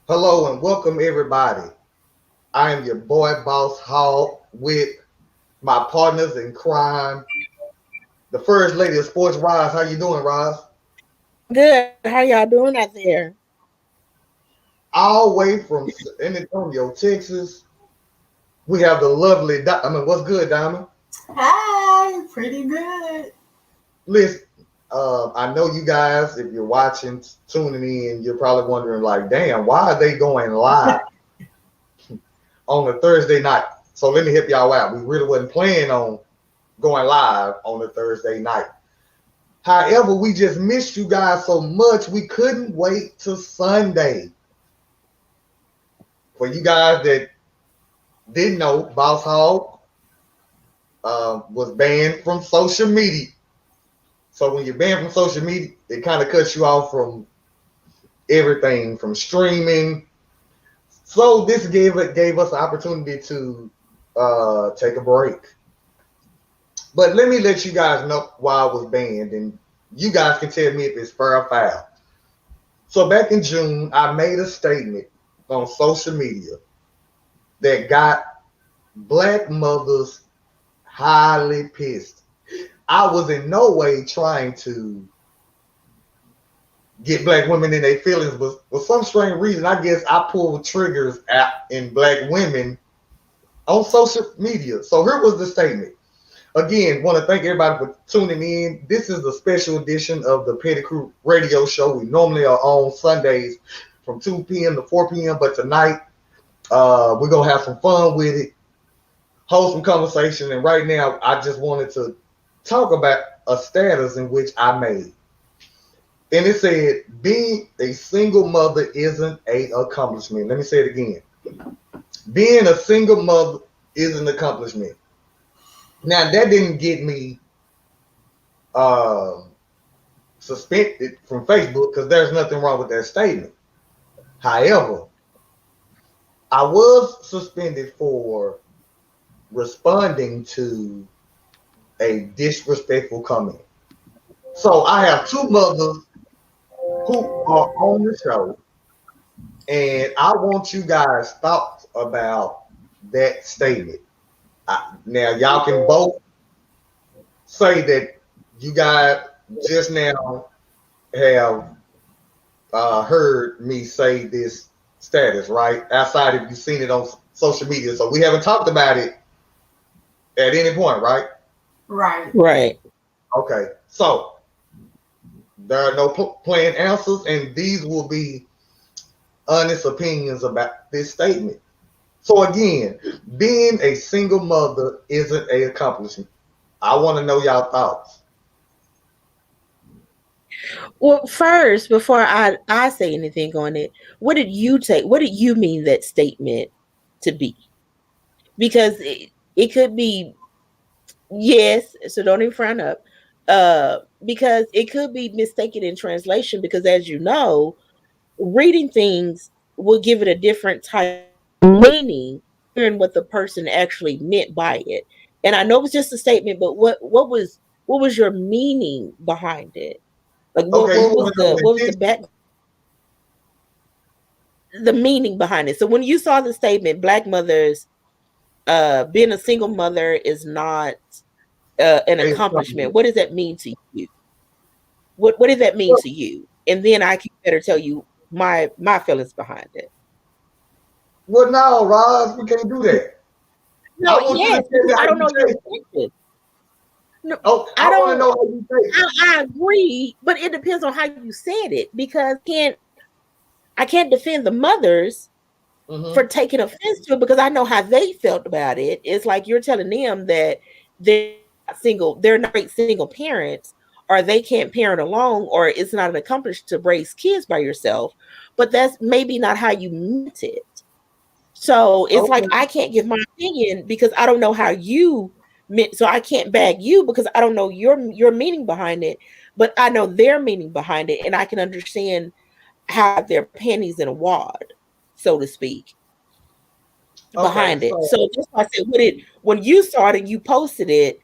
Hello and welcome everybody. I am your boy Boss Hog with my partners in crime, the first lady of sports, Roz. How you doing, Roz? Good. How y'all doing out there? All the way from San Antonio, Texas. We have the lovely. What's good, Diamond? Hi, pretty good. Listen, I know you guys. If you're watching, tuning in, you're probably wondering, like, damn, why are they going live on a Thursday night? So let me help y'all out. We really wasn't planning on going live on a Thursday night. However, we just missed you guys so much, we couldn't wait till Sunday. For you guys that didn't know, Boss Hog was banned from social media. So when you're banned from social media, it kind of cuts you off from everything, from streaming. So this gave us an opportunity to take a break. But let me let you guys know why I was banned, and you guys can tell me if it's fair or foul. So back in June, I made a statement on social media that got black mothers highly pissed. I was in no way trying to get black women in their feelings, but for some strange reason, I guess I pulled triggers out in black women on social media. So here was the statement. Again, want to thank everybody for tuning in. This is the special edition of the Petty Crew Radio Show. We normally are on Sundays from 2 p.m. to 4 p.m., but tonight we're going to have some fun with it, hold some conversation, and right now I just wanted to talk about a status in which I made. And it said, being a single mother isn't an accomplishment. Let me say it again. Being a single mother is an accomplishment. Now, that didn't get me uh, suspended from Facebook because there's nothing wrong with that statement. However, I was suspended for responding to a disrespectful comment. So I have two mothers who are on the show, and I want you guys' thoughts about that statement. Now, y'all can both say that you guys just now have heard me say this status, right? Outside if you've seen it on social media. So we haven't talked about it at any point, right? Right. Right. Okay. So there are no planned answers, and these will be honest opinions about this statement. So again, being a single mother isn't an accomplishment. I want to know y'all thoughts. Well, first, before I say anything on it, what did you mean that statement to be? Because it could be yes, so don't even frown up. Because it could be mistaken in translation because as you know, reading things will give it a different type of meaning than what the person actually meant by it. And I know it was just a statement, but what was your meaning behind it? Like Okay, you want to know what was the the back the meaning behind it? So when you saw the statement, black mothers being a single mother is not an accomplishment. What does that mean to you? What did that mean to you? And then I can better tell you my feelings behind it. well, no, Roz, we can't do that. No, I want you to yes, tell me because how I don't you know your take it. intention. No, Oh, I I want to don't. know how you take it. I agree, but it depends on how you said it because I can't defend the mothers for Mm-hmm. taking offense to it because I know how they felt about it. It's like you're telling them that they're not great single parents, or they can't parent alone, or it's not an accomplishment to raise kids by yourself. But that's maybe not how you meant it. So it's like Okay. I can't give my opinion because I don't know how you meant. So I can't bag you because I don't know your meaning behind it, but I know their meaning behind it, and I can understand how their panties in a wad, so to speak, Okay. behind it. So, So that's why I said, when you started, you posted it.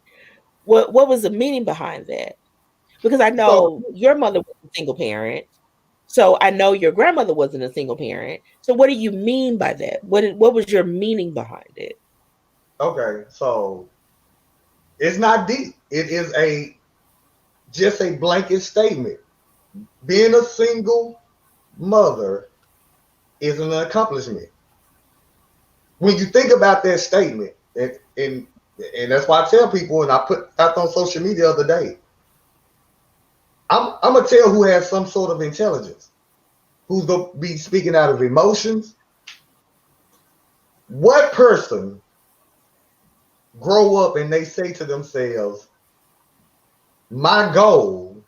What was the meaning behind that? Because I so know your mother was a single parent, So I know your grandmother wasn't a single parent. So what do you mean by that? What was your meaning behind it? Okay, so it's not deep. It is just a blanket statement. Being a single mother is an accomplishment. When you think about that statement, and that's why I tell people, and I put out on social media the other day, I'm gonna tell who has some sort of intelligence, who's gonna be speaking out of emotions. What person grow up and they say to themselves, "My goal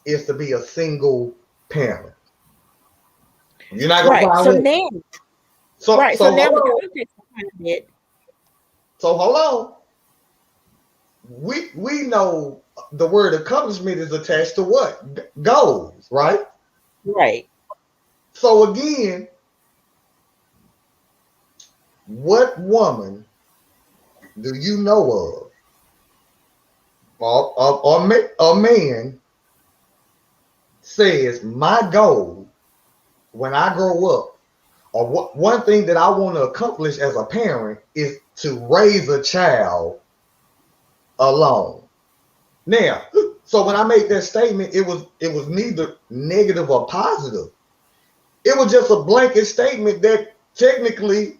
is to be a single parent." You're not gonna Right. find So one. now, So right. so So now hold the on. context behind it, So hold on. We know the word accomplishment is attached to what? Goals, right? right. So again, what woman do you know of, or man says my goal when I grow up, or one thing that I want to accomplish as a parent is to raise a child alone. Now, so when I made that statement, it was neither negative or positive. It was just a blanket statement that technically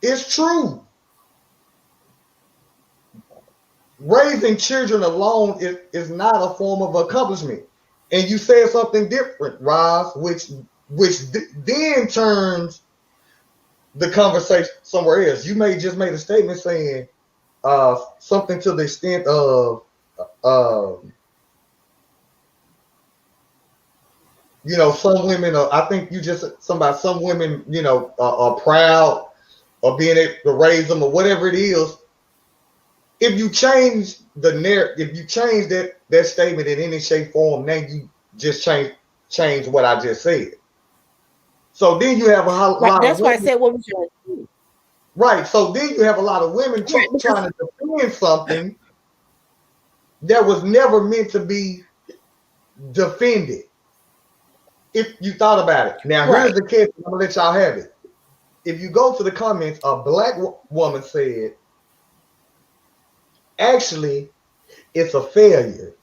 is true. Raising children alone is not a form of accomplishment. And you said something different, Roz, which then turns the conversation somewhere else. You just made a statement saying something to the extent of uh, some women are, I think you just somebody some women, are proud of being able to raise them or whatever it is. If you change the narrative, if you change that statement in any shape, form, now you just change what I just said. So then you have a Right. lot of That's why I women, said what was your right? So then you have a lot of women right because trying to defend something that was never meant to be defended. If you thought about it, now here's right. the catch. I'm gonna let y'all have it. If you go to the comments, a black woman said, "Actually, it's a failure."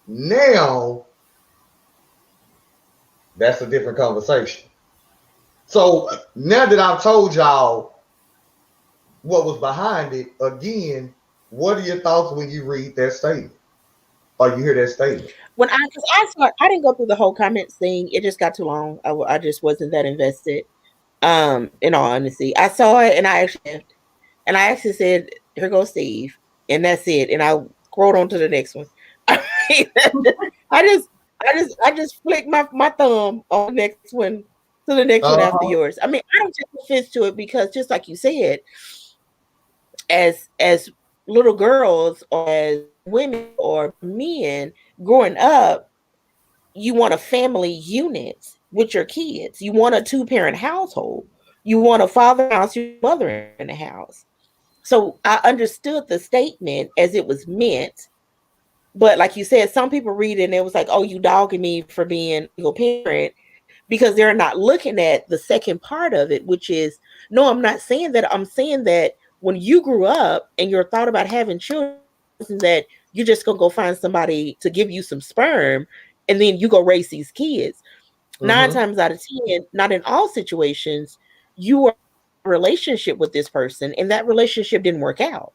Now that's a different conversation. So now that I've told y'all what was behind it, again, what are your thoughts when you read that statement or you hear that statement? When cause I didn't go through the whole comments thing. It just got too long. I just wasn't that invested. In all honesty, I saw it and I actually said, "Here goes Steve," and that's it. And I scrolled on to the next one. I mean, I just, I just flicked my thumb on the next one to the next one after Uh-huh. yours. I mean, I don't take offense to it because just like you said, as little girls or as women or men growing up, you want a family unit with your kids. You want a two-parent household. You want a father in the house, your mother in the house. So I understood the statement as it was meant. But like you said, some people read it and it was like, oh, you dogging me for being a single parent because they're not looking at the second part of it, which is, no, I'm not saying that. I'm saying that when you grew up and you're thought about having children, that you're just going to go find somebody to give you some sperm and then you go raise these kids. Nine Mm-hmm. times out of 10, not in all situations, you are in a relationship with this person and that relationship didn't work out.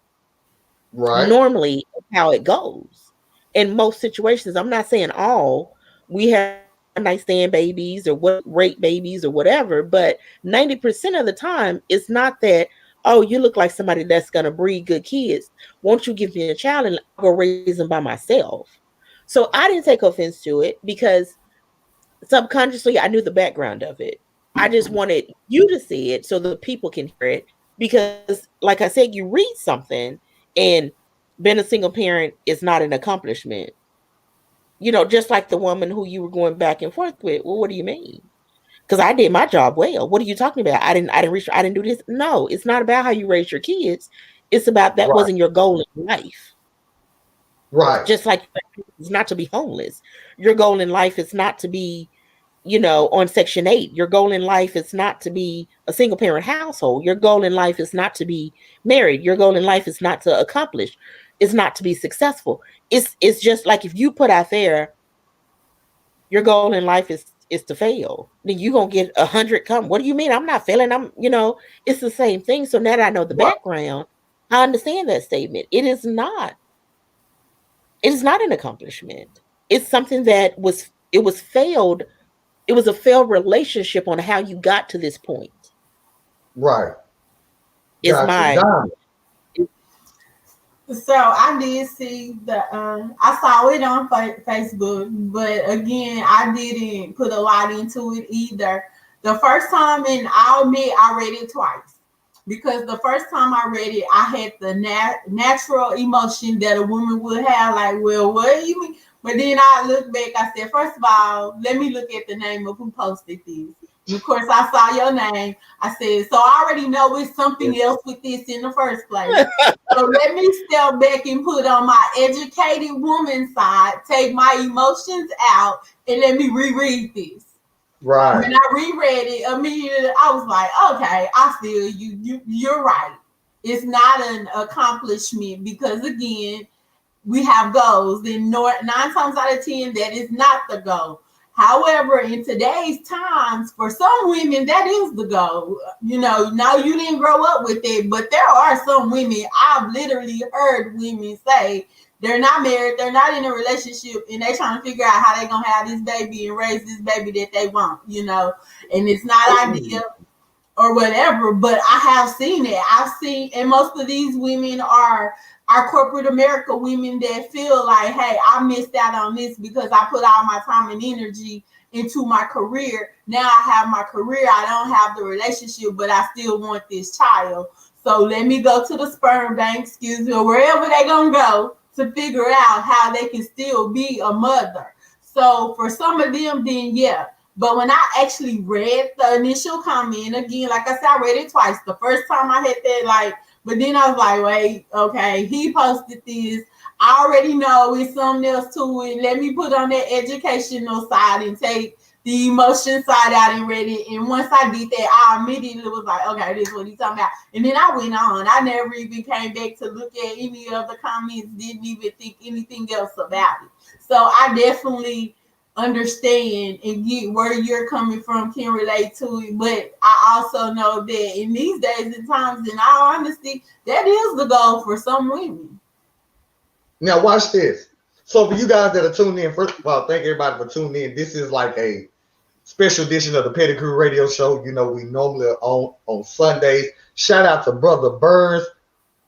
Right. Normally, how it goes. In most situations, I'm not saying all, we have nice stand babies or what rape babies or whatever, but 90% of the time, it's not that, oh, you look like somebody that's going to breed good kids. Won't you give me a child and I'll go raise them by myself? So I didn't take offense to it because subconsciously I knew the background of it. I just wanted you to see it so the people can hear it because, like I said, you read something and being a single parent is not an accomplishment. Just like the woman who you were going back and forth with. Well, what do you mean? Because I did my job well. What are you talking about? I didn't do this. No, it's not about how you raise your kids. It's about that Right. wasn't your goal in life. Right. Just like it's not to be homeless. Your goal in life is not to be, on Section 8. Your goal in life is not to be a single parent household. Your goal in life is not to be married. Your goal in life is not to accomplish. It's not to be successful. It's just like if you put out there, your goal in life is to fail, then you're gonna get 100 come. What do you mean? I'm not failing. It's the same thing. So now that I know the Right. background, I understand that statement. It is not an accomplishment. It's something that was failed. It was a failed relationship on how you got to this point. Right. Is Gotcha. my Diamond. So I did see I saw it on Facebook, but again, I didn't put a lot into it either. The first time, and I'll admit, I read it twice because the first time I read it, I had the natural emotion that a woman would have, like, well, what do you mean? But then I looked back, I said, first of all, let me look at the name of who posted this. And of course, I saw your name. I said, so I already know it's something else with this in the first place. So let me step back and put on my educated woman side, take my emotions out, and let me reread this. Right. When I reread it, immediately I was like, okay, I feel you. You're right. It's not an accomplishment because, again, we have goals, and 9 times out of 10, that is not the goal. However, in today's times, for some women, that is the goal. No, you didn't grow up with it, but there are some women, I've literally heard women say they're not married, they're not in a relationship, and they're trying to figure out how they're going to have this baby and raise this baby that they want, and it's not ideal or whatever, but I have seen it. I've seen, and most of these women are corporate America women that feel like, hey, I missed out on this because I put all my time and energy into my career. Now I have my career. I don't have the relationship, but I still want this child. So let me go to the sperm bank, or wherever they're going to go to figure out how they can still be a mother. So for some of them, then yeah. But when I actually read the initial comment, again, like I said, I read it twice. The first time I had that, but then I was like, wait, okay, he posted this. I already know it's something else to it. Let me put on that educational side and take the emotion side out and read it. And once I did that, I immediately was like, okay, this is what he's talking about. And then I went on. I never even came back to look at any of the comments, didn't even think anything else about it. So I definitely understand and get where you're coming from, can relate to it, but I also know that in these days and times, in all honesty, that is the goal for some women. Now watch this. So for you guys that are tuned in, first of all, thank everybody for tuning in. This is like a special edition of the Pedigree Radio Show. We normally are on Sundays. Shout out to Brother Burns.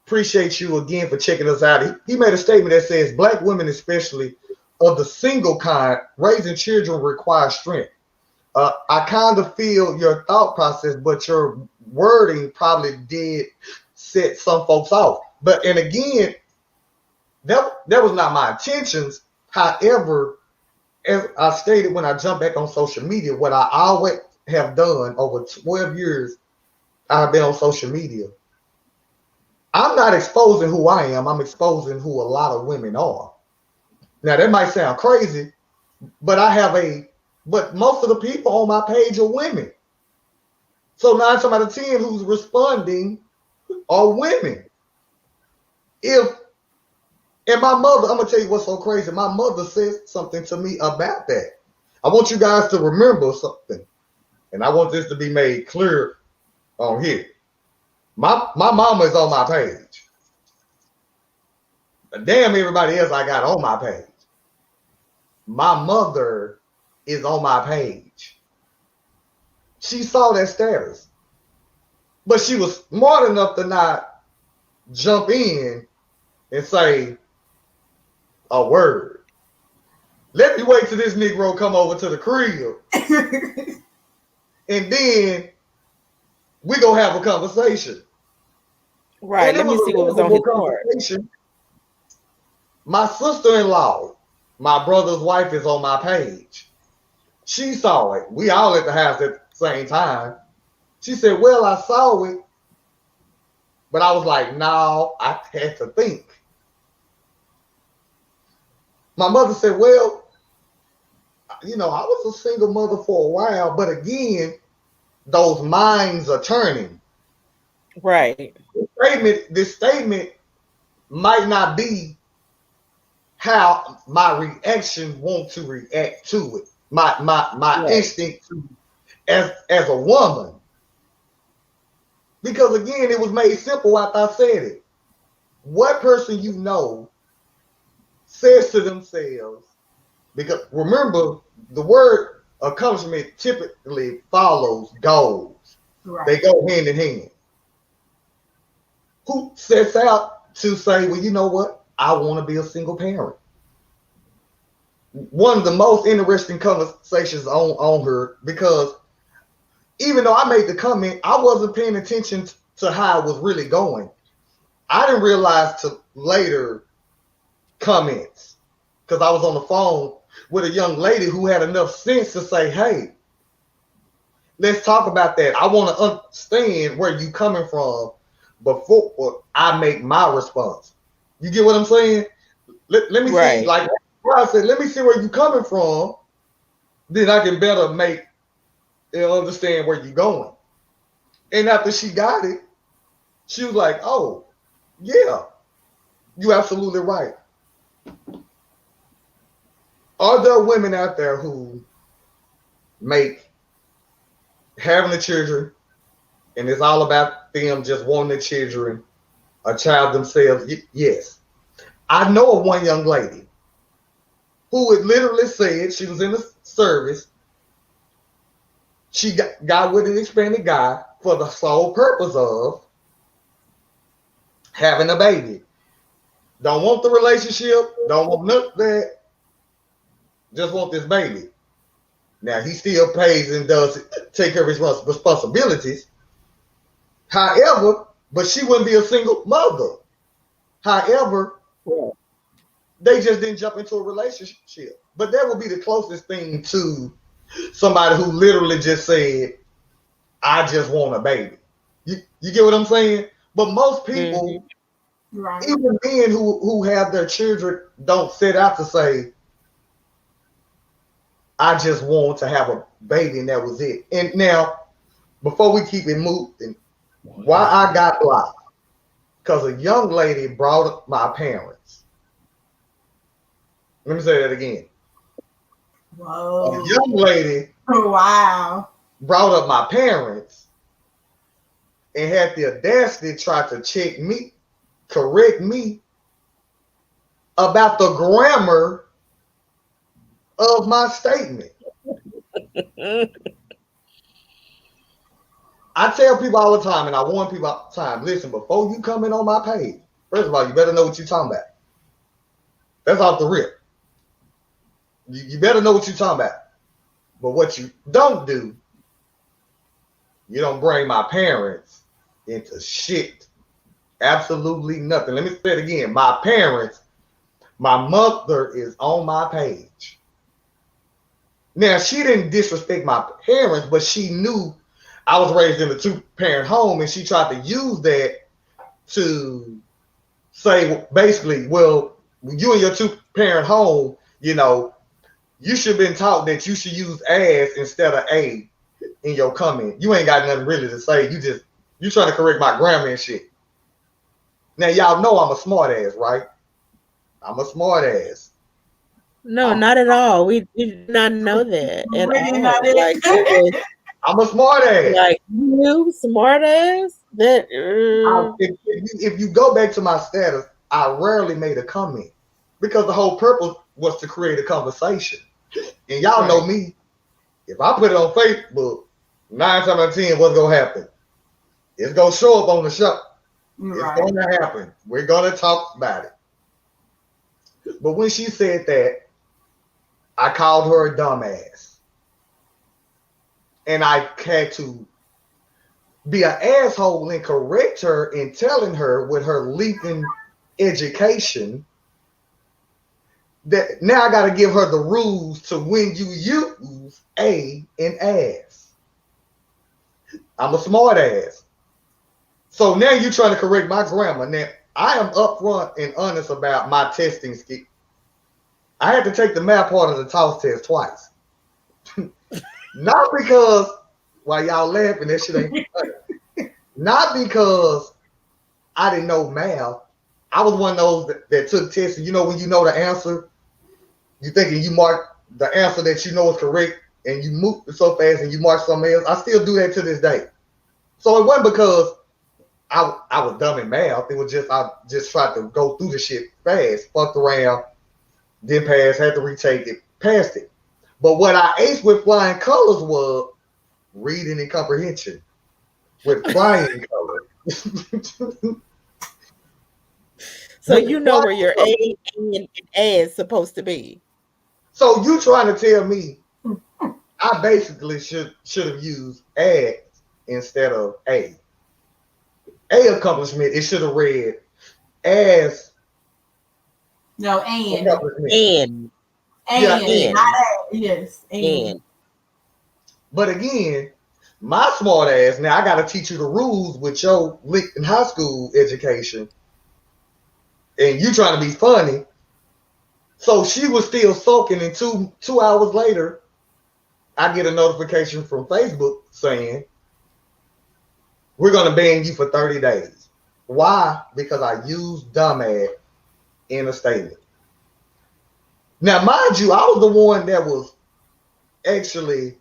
Appreciate you again for checking us out. He made a statement that says Black women, especially of the single kind, raising children requires strength. I kind of feel your thought process, but your wording probably did set some folks off. And again, that was not my intentions. However, as I stated when I jumped back on social media, what I always have done over 12 years, I've been on social media. I'm not exposing who I am. I'm exposing who a lot of women are. Now that might sound crazy, but but most of the people on my page are women. So 9 times out of 10 who's responding are women. And my mother, I'm gonna tell you what's so crazy. My mother said something to me about that. I want you guys to remember something, and I want this to be made clear on here. My mama is on my page. But damn everybody else I got on my page. My mother is on my page. She saw that status. But she was smart enough to not jump in and say a word. Let me wait till this Negro come over to the crib. And then we gonna have a conversation. right. Let me see what was on his card. My sister-in-law, my brother's wife, is on my page. She saw it. We all at the house at the same time. She said, well, I saw it. But I was like, no, I had to think. My mother said, well, I was a single mother for a while, but again, those minds are turning. Right. This statement might not be how my reaction want to react to it. My instinct as a woman. Because again, it was made simple after I said it. What person you know says to themselves, because remember, the word accomplishment typically follows goals. Right. They go hand in hand. Who sets out to say, well, you know what? I want to be a single parent. One of the most interesting conversations on her, because even though I made the comment, I wasn't paying attention to how it was really going. I didn't realize till later comments, because I was on the phone with a young lady who had enough sense to say, hey, let's talk about that. I want to understand where you coming from before I make my response. You get what I'm saying? Let me see, like I said, let me see where you coming from. Then I can better make and understand where you're going. And after she got it, she was like, oh, yeah, you're absolutely right. Are there women out there who make having the children, and it's all about them just wanting the children, a child themselves? Yes. I know of one young lady who had literally said she was in the service. She got with an expanded guy for the sole purpose of having a baby. Don't want the relationship, don't want none of that. Just want this baby. Now, he still pays and does take care of his responsibilities. However, but she wouldn't be a single mother. However, they just didn't jump into a relationship. But that would be the closest thing to somebody who literally just said, I just want a baby. You get what I'm saying? But most people, even men who have their children, don't set out to say, I just want to have a baby, and that was it. And now, before we keep it moving, why I got blocked? Because a young lady brought up my parents. Let me say that again. Whoa. A young lady brought up my parents and had the audacity to try to correct me about the grammar of my statement. I tell people all the time, and I warn people all the time, listen, before you come in on my page, first of all, you better know what you're talking about. That's off the rip. You better know what you're talking about. But what you don't do, you don't bring my parents into shit. Absolutely nothing. Let me say it again. My parents, my mother is on my page. Now, she didn't disrespect my parents, but she knew I was raised in a two-parent home, and she tried to use that to say, basically, well, you and your two-parent home, you should have been taught that you should use as instead of a in your comment. You ain't got nothing really to say. You trying to correct my grammar and shit. Now, y'all know I'm a smart ass, right? I'm a smart ass. No, not at all. We did not know that at all. I'm a smart ass. Like, you smart ass? If you go back to my status, I rarely made a comment because the whole purpose was to create a conversation. And y'all know me. If I put it on Facebook, 9 times out of 10, what's going to happen? It's going to show up on the show. It's going to happen. We're going to talk about it. But when she said that, I called her a dumbass. And I had to be an asshole and correct her in telling her with her leaping education that now I got to give her the rules to when you use a and as. I'm a smart ass. So now you're trying to correct my grammar. Now, I am upfront and honest about my testing skill. I had to take the math part of the toss test twice. Not because, while y'all laughing, that shit ain't funny. Not because I didn't know math. I was one of those that took tests, and you know when you know the answer, you thinking you mark the answer that you know is correct, and you move so fast and you mark something else. I still do that to this day. So it wasn't because I was dumb in math. It was just I just tried to go through the shit fast, fucked around, didn't pass, had to retake it, passed it. But what I aced with flying colors was reading and comprehension with flying colors. So you know where your A and A is supposed to be. So you trying to tell me I basically should have used as instead of A. A accomplishment, it should have read as no and and not a, yes and. But again, my smart ass, now I got to teach you the rules with your in high school education, and you trying to be funny. So she was still soaking, and two hours later, I get a notification from Facebook saying, we're going to ban you for 30 days. Why? Because I used dumbass in a statement. Now, mind you, I was the one that was actually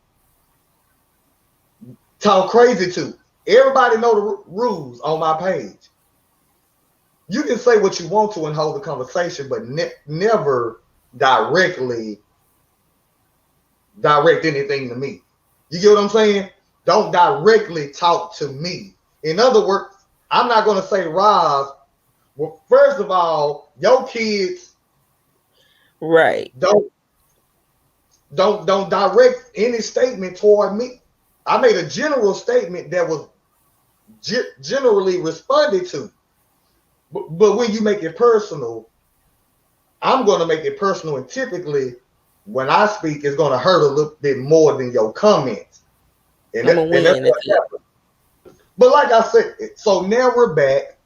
talk crazy to. Everybody know the rules on my page. You can say what you want to and hold the conversation, but never directly direct anything to me. You get what I'm saying? Don't directly talk to me. In other words, I'm not going to say, Roz, well, first of all, your kids right. Don't direct any statement toward me. I made a general statement that was generally responded to. But when you make it personal, I'm going to make it personal. And typically, when I speak, it's going to hurt a little bit more than your comments. And that's what happened. But like I said, so now we're back.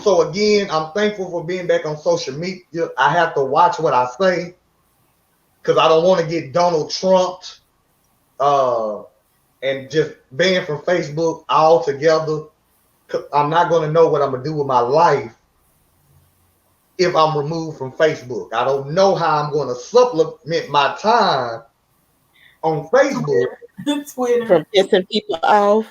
So again, I'm thankful for being back on social media. I have to watch what I say because I don't want to get Donald Trumped and just banned from Facebook altogether. I'm not going to know what I'm going to do with my life if I'm removed from Facebook. I don't know how I'm going to supplement my time on Facebook. Twitter. From pissing people off.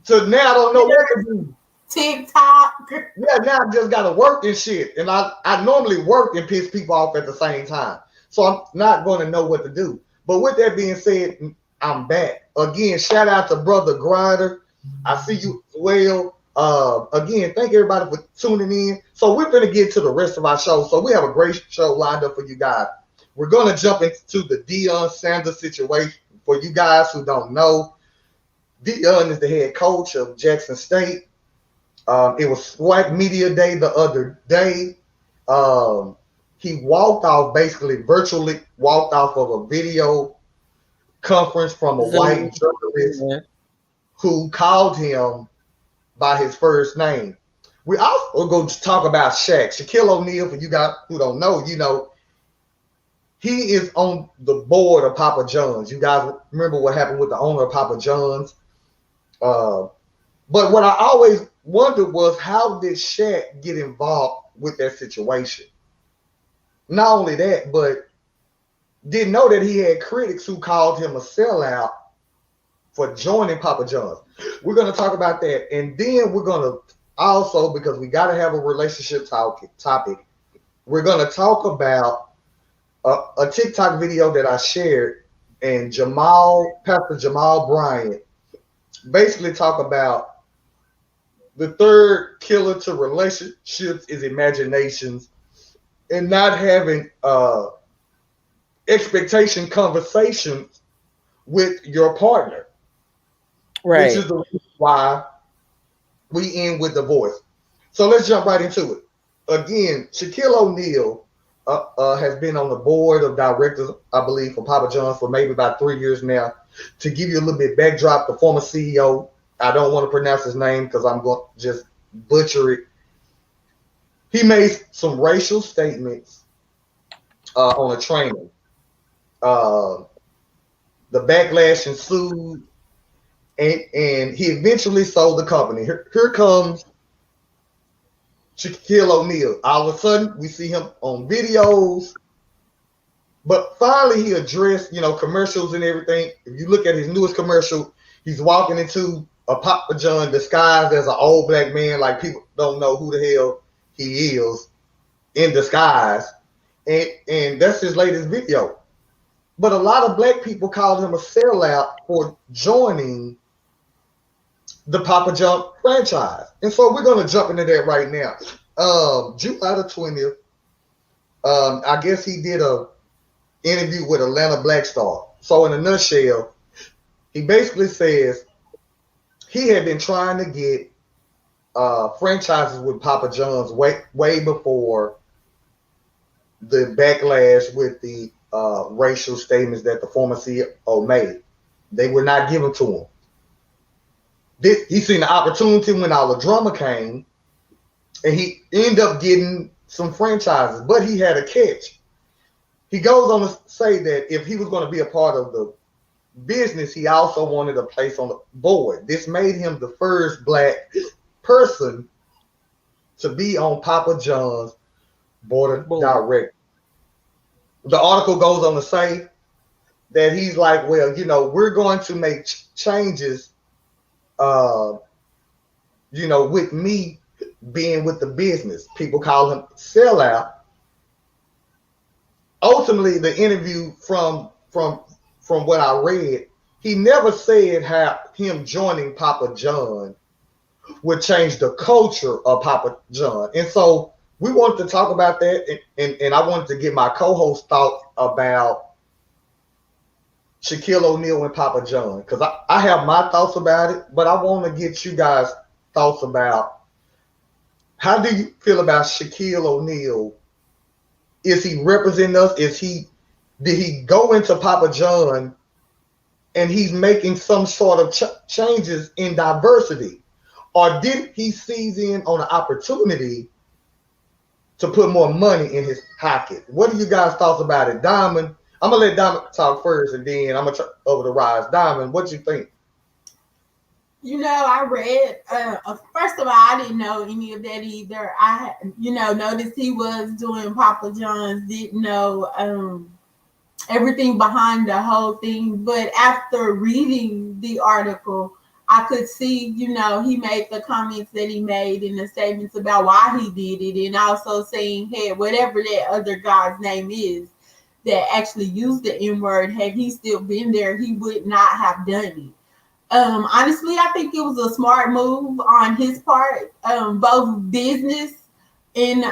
So now I don't know what to do. TikTok. Yeah, now I just got to work and shit. And I normally work and piss people off at the same time. So I'm not going to know what to do. But with that being said, I'm back. Again, shout out to Brother Grider. I see you as well. Again, thank everybody for tuning in. So we're going to get to the rest of our show. So we have a great show lined up for you guys. We're going to jump into the Deion Sanders situation. For you guys who don't know, Deion is the head coach of Jackson State. It was SWAC Media Day the other day. He walked off, basically virtually walked off of a video conference from a white journalist who called him by his first name. We also go to talk about Shaq. Shaquille O'Neal, for you guys who don't know, you know, he is on the board of Papa John's. You guys remember what happened with the owner of Papa John's. But what I always wondered was, how did Shaq get involved with that situation? Not only that, but didn't know that he had critics who called him a sellout for joining Papa John's. We're going to talk about that. And then we're going to also, because we got to have a relationship topic, we're going to talk about a TikTok video that I shared, and Pastor Jamal Bryant basically talk about the third killer to relationships is imaginations and not having expectation conversations with your partner. Right. Which is the reason why we end with divorce. So let's jump right into it. Again, Shaquille O'Neal has been on the board of directors, I believe, for Papa John's for maybe about 3 years now. To give you a little bit backdrop, the former CEO, I don't want to pronounce his name because I'm going to just butcher it. He made some racial statements on a training. Uh, the backlash ensued, and he eventually sold the company. Here comes Shaquille O'Neal. All of a sudden, we see him on videos, but finally he addressed, commercials and everything. If you look at his newest commercial, he's walking into a Papa John disguised as an old black man, like people don't know who the hell he is in disguise, and that's his latest video. But a lot of black people called him a sellout for joining the Papa John franchise. And so we're going to jump into that right now. July the 20th, I guess he did a interview with Atlanta Black Star. So in a nutshell, he basically says he had been trying to get franchises with Papa John's way before the backlash with the racial statements that the former CEO made. They were not given to him. He seen the opportunity when all the drama came, and he ended up getting some franchises, but he had a catch. He goes on to say that if he was going to be a part of the business, he also wanted a place on the board. This made him the first black person to be on Papa John's board of directors. The article goes on to say that he's like, well, we're going to make changes, with me being with the business. People call him sellout. Ultimately, the interview from what I read, he never said how him joining Papa John would change the culture of Papa John. And so we wanted to talk about that, and I wanted to get my co-host thought about Shaquille O'Neal and Papa John, because I have my thoughts about it, but I want to get you guys' thoughts about how do you feel about Shaquille O'Neal? Is he representing us? Did he go into Papa John and he's making some sort of changes in diversity? Or did he seize in on an opportunity to put more money in his pocket? What do you guys thoughts about it? Diamond, I'm going to let Diamond talk first, and then I'm going to turn over to Rise. Diamond, what you think? I read, first of all, I didn't know any of that either. I, noticed he was doing Papa John's, didn't know everything behind the whole thing. But after reading the article, I could see, he made the comments that he made and the statements about why he did it, and also saying, hey, whatever that other guy's name is that actually used the N-word, had he still been there, he would not have done it. Honestly, I think it was a smart move on his part, both business and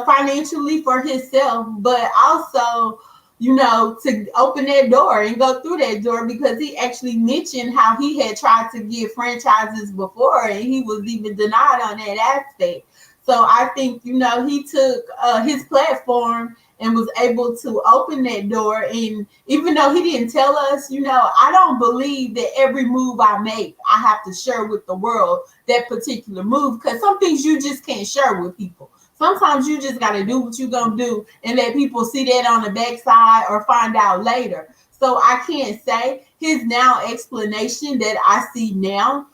financially for himself, but also, to open that door and go through that door, because he actually mentioned how he had tried to get franchises before and he was even denied on that aspect. So I think, he took his platform and was able to open that door. And even though he didn't tell us, I don't believe that every move I make, I have to share with the world that particular move, because some things you just can't share with people. Sometimes you just got to do what you're going to do and let people see that on the backside or find out later. So I can't say his now explanation that I see now,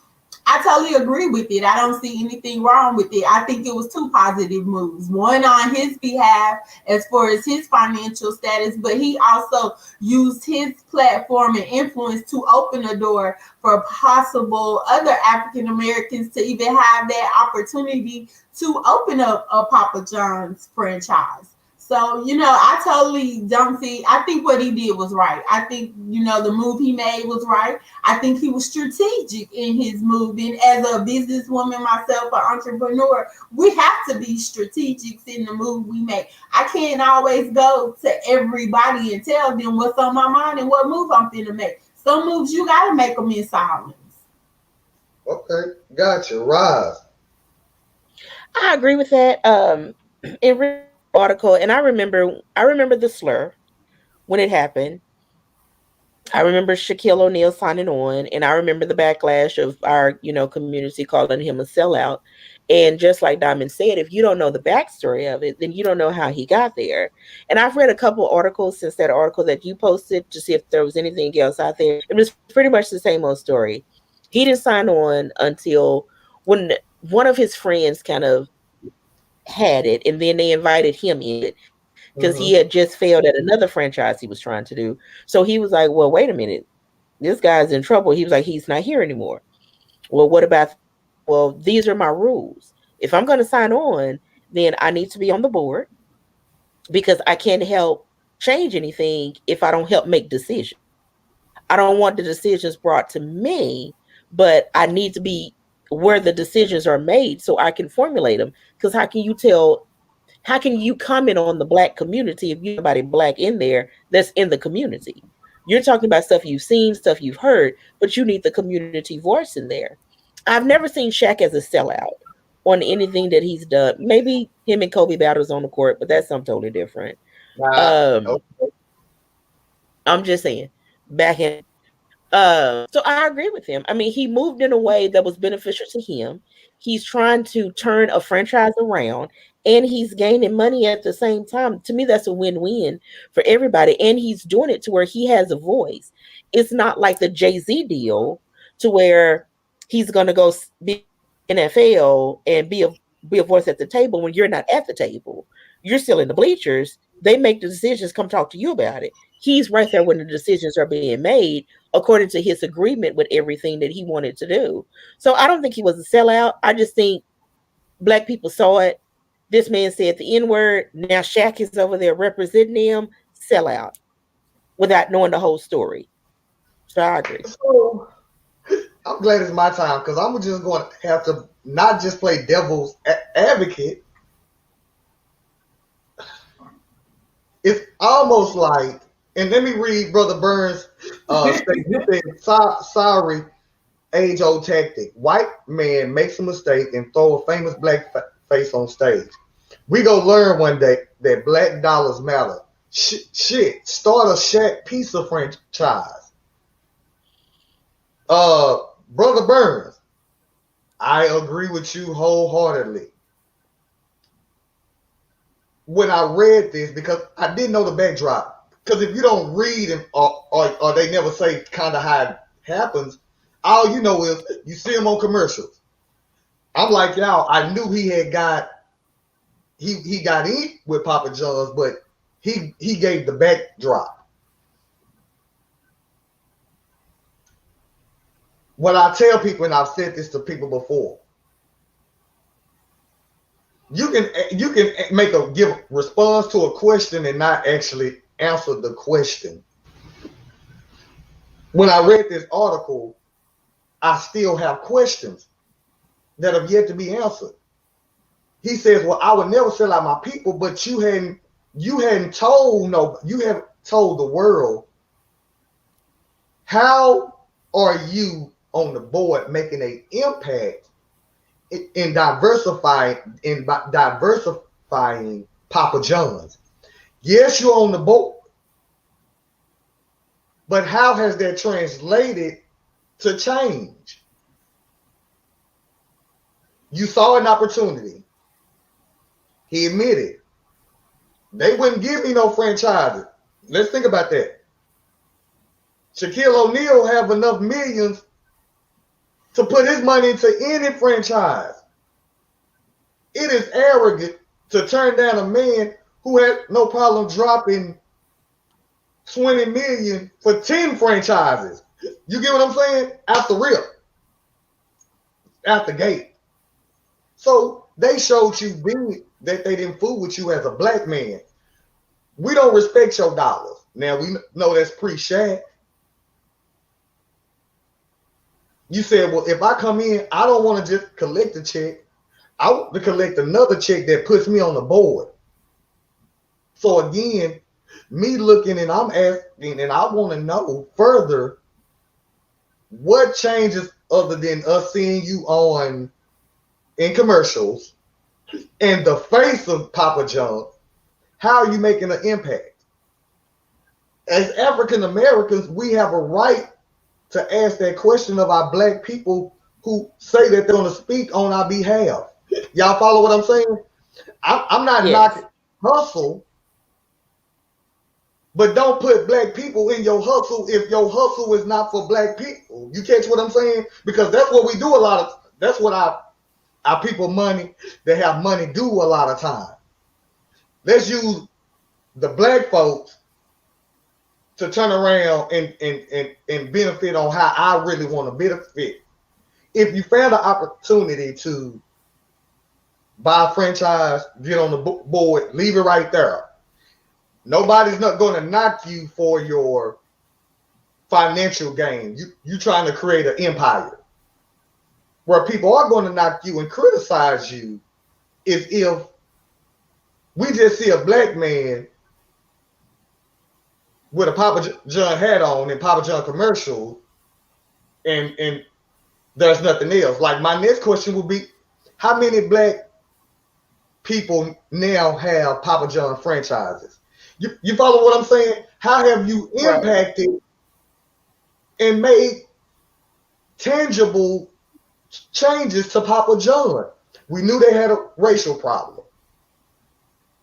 I totally agree with it. I don't see anything wrong with it. I think it was two positive moves. One on his behalf as far as his financial status, but he also used his platform and influence to open a door for possible other African Americans to even have that opportunity to open up a Papa John's franchise. So, I totally don't see, I think what he did was right. I think, the move he made was right. I think he was strategic in his move. And as a businesswoman myself, an entrepreneur, we have to be strategic in the move we make. I can't always go to everybody and tell them what's on my mind and what move I'm finna make. Some moves, you got to make them in silence. Okay, gotcha. Rise. I agree with that. In article, and I remember the slur when it happened. I remember Shaquille O'Neal signing on, and I remember the backlash of our, community calling him a sellout. And just like Diamond said, if you don't know the backstory of it, then you don't know how he got there. And I've read a couple articles since that article that you posted to see if there was anything else out there. It was pretty much the same old story. He didn't sign on until when one of his friends kind of had it, and then they invited him in because he had just failed at another franchise he was trying to do. So he was like, well, wait a minute, this guy's in trouble. He was like, he's not here anymore. Well, what about, well, these are my rules. If I'm going to sign on, then I need to be on the board because I can't help change anything if I don't help make decisions. I don't want the decisions brought to me, but I need to be where the decisions are made so I can formulate them. Because how can you comment on the Black community if you have anybody Black in there that's in the community? You're talking about stuff you've seen, stuff you've heard, but you need the community voice in there. I've never seen Shaq as a sellout on anything that he's done. Maybe him and Kobe battles on the court, but that's something totally different. I'm just saying, back in. So I agree with him. I mean, he moved in a way that was beneficial to him. He's trying to turn a franchise around, and he's gaining money at the same time. To me, that's a win-win for everybody. And he's doing it to where he has a voice. It's not like the Jay-Z deal to where he's going to go be NFL and be a voice at the table when you're not at the table. You're still in the bleachers. They make the decisions, come talk to you about it. He's right there when the decisions are being made according to his agreement with everything that he wanted to do. So I don't think he was a sellout. I just think Black people saw it. This man said the N-word. Now Shaq is over there representing him. Sellout without knowing the whole story. So I agree. So I'm glad it's my time because I'm just going to have to not just play devil's advocate. It's almost like, and let me read Brother Burns' statement. He said, sorry, age-old tactic. White man makes a mistake and throw a famous Black face on stage. We go learn one day that Black dollars matter. Shit, start a Shaq pizza franchise. Brother Burns, I agree with you wholeheartedly. When I read this, because I didn't know the backdrop, because if you don't read it or they never say kind of how it happens, all you know is you see him on commercials. I'm like y'all, I knew he got in with Papa John's, but he gave the backdrop. What I tell people, and I've said this to people before, you can give a response to a question and not actually answer the question. When I read this article, I still have questions that have yet to be answered. He says, well, I would never sell out my people, but you haven't told the world, how are you on the board making an impact in diversifying Papa John's? Yes, you're on the board, but how has that translated to change? You saw an opportunity. He admitted they wouldn't give me no franchises. Let's think about that. Shaquille O'Neal have enough millions to put his money into any franchise. It is arrogant to turn down a man who had no problem dropping $20 million for 10 franchises. You get what I'm saying? Out the rip. Out the gate. So they showed you that they didn't fool with you as a Black man. We don't respect your dollars. Now, we know that's pre-Shaq. You said, well, if I come in, I don't want to just collect a check. I want to collect another check that puts me on the board. So again, me looking and I'm asking, and I want to know further, what changes other than us seeing you in commercials and the face of Papa John, how are you making an impact? As African Americans, we have a right to ask that question of our Black people who say that they're going to speak on our behalf. Y'all follow what I'm saying? I'm not Yes. knocking hustle, but don't put black people in your hustle if your hustle is not for black people. You catch what I'm saying? Because that's what we do a lot of. That's what our people money that have money do a lot of time. Let's use the black folks to turn around and benefit on how I really want to benefit. If you found an opportunity to buy a franchise, get on the board, leave it right there. Nobody's not going to knock you for your financial gain. You trying to create an empire. Where people are going to knock you and criticize you is if we just see a black man with a Papa John hat on and Papa John commercial, and there's nothing else. Like my next question would be, how many black people now have Papa John franchises? You follow what I'm saying? How have you impacted and made tangible changes to Papa John? We knew they had a racial problem.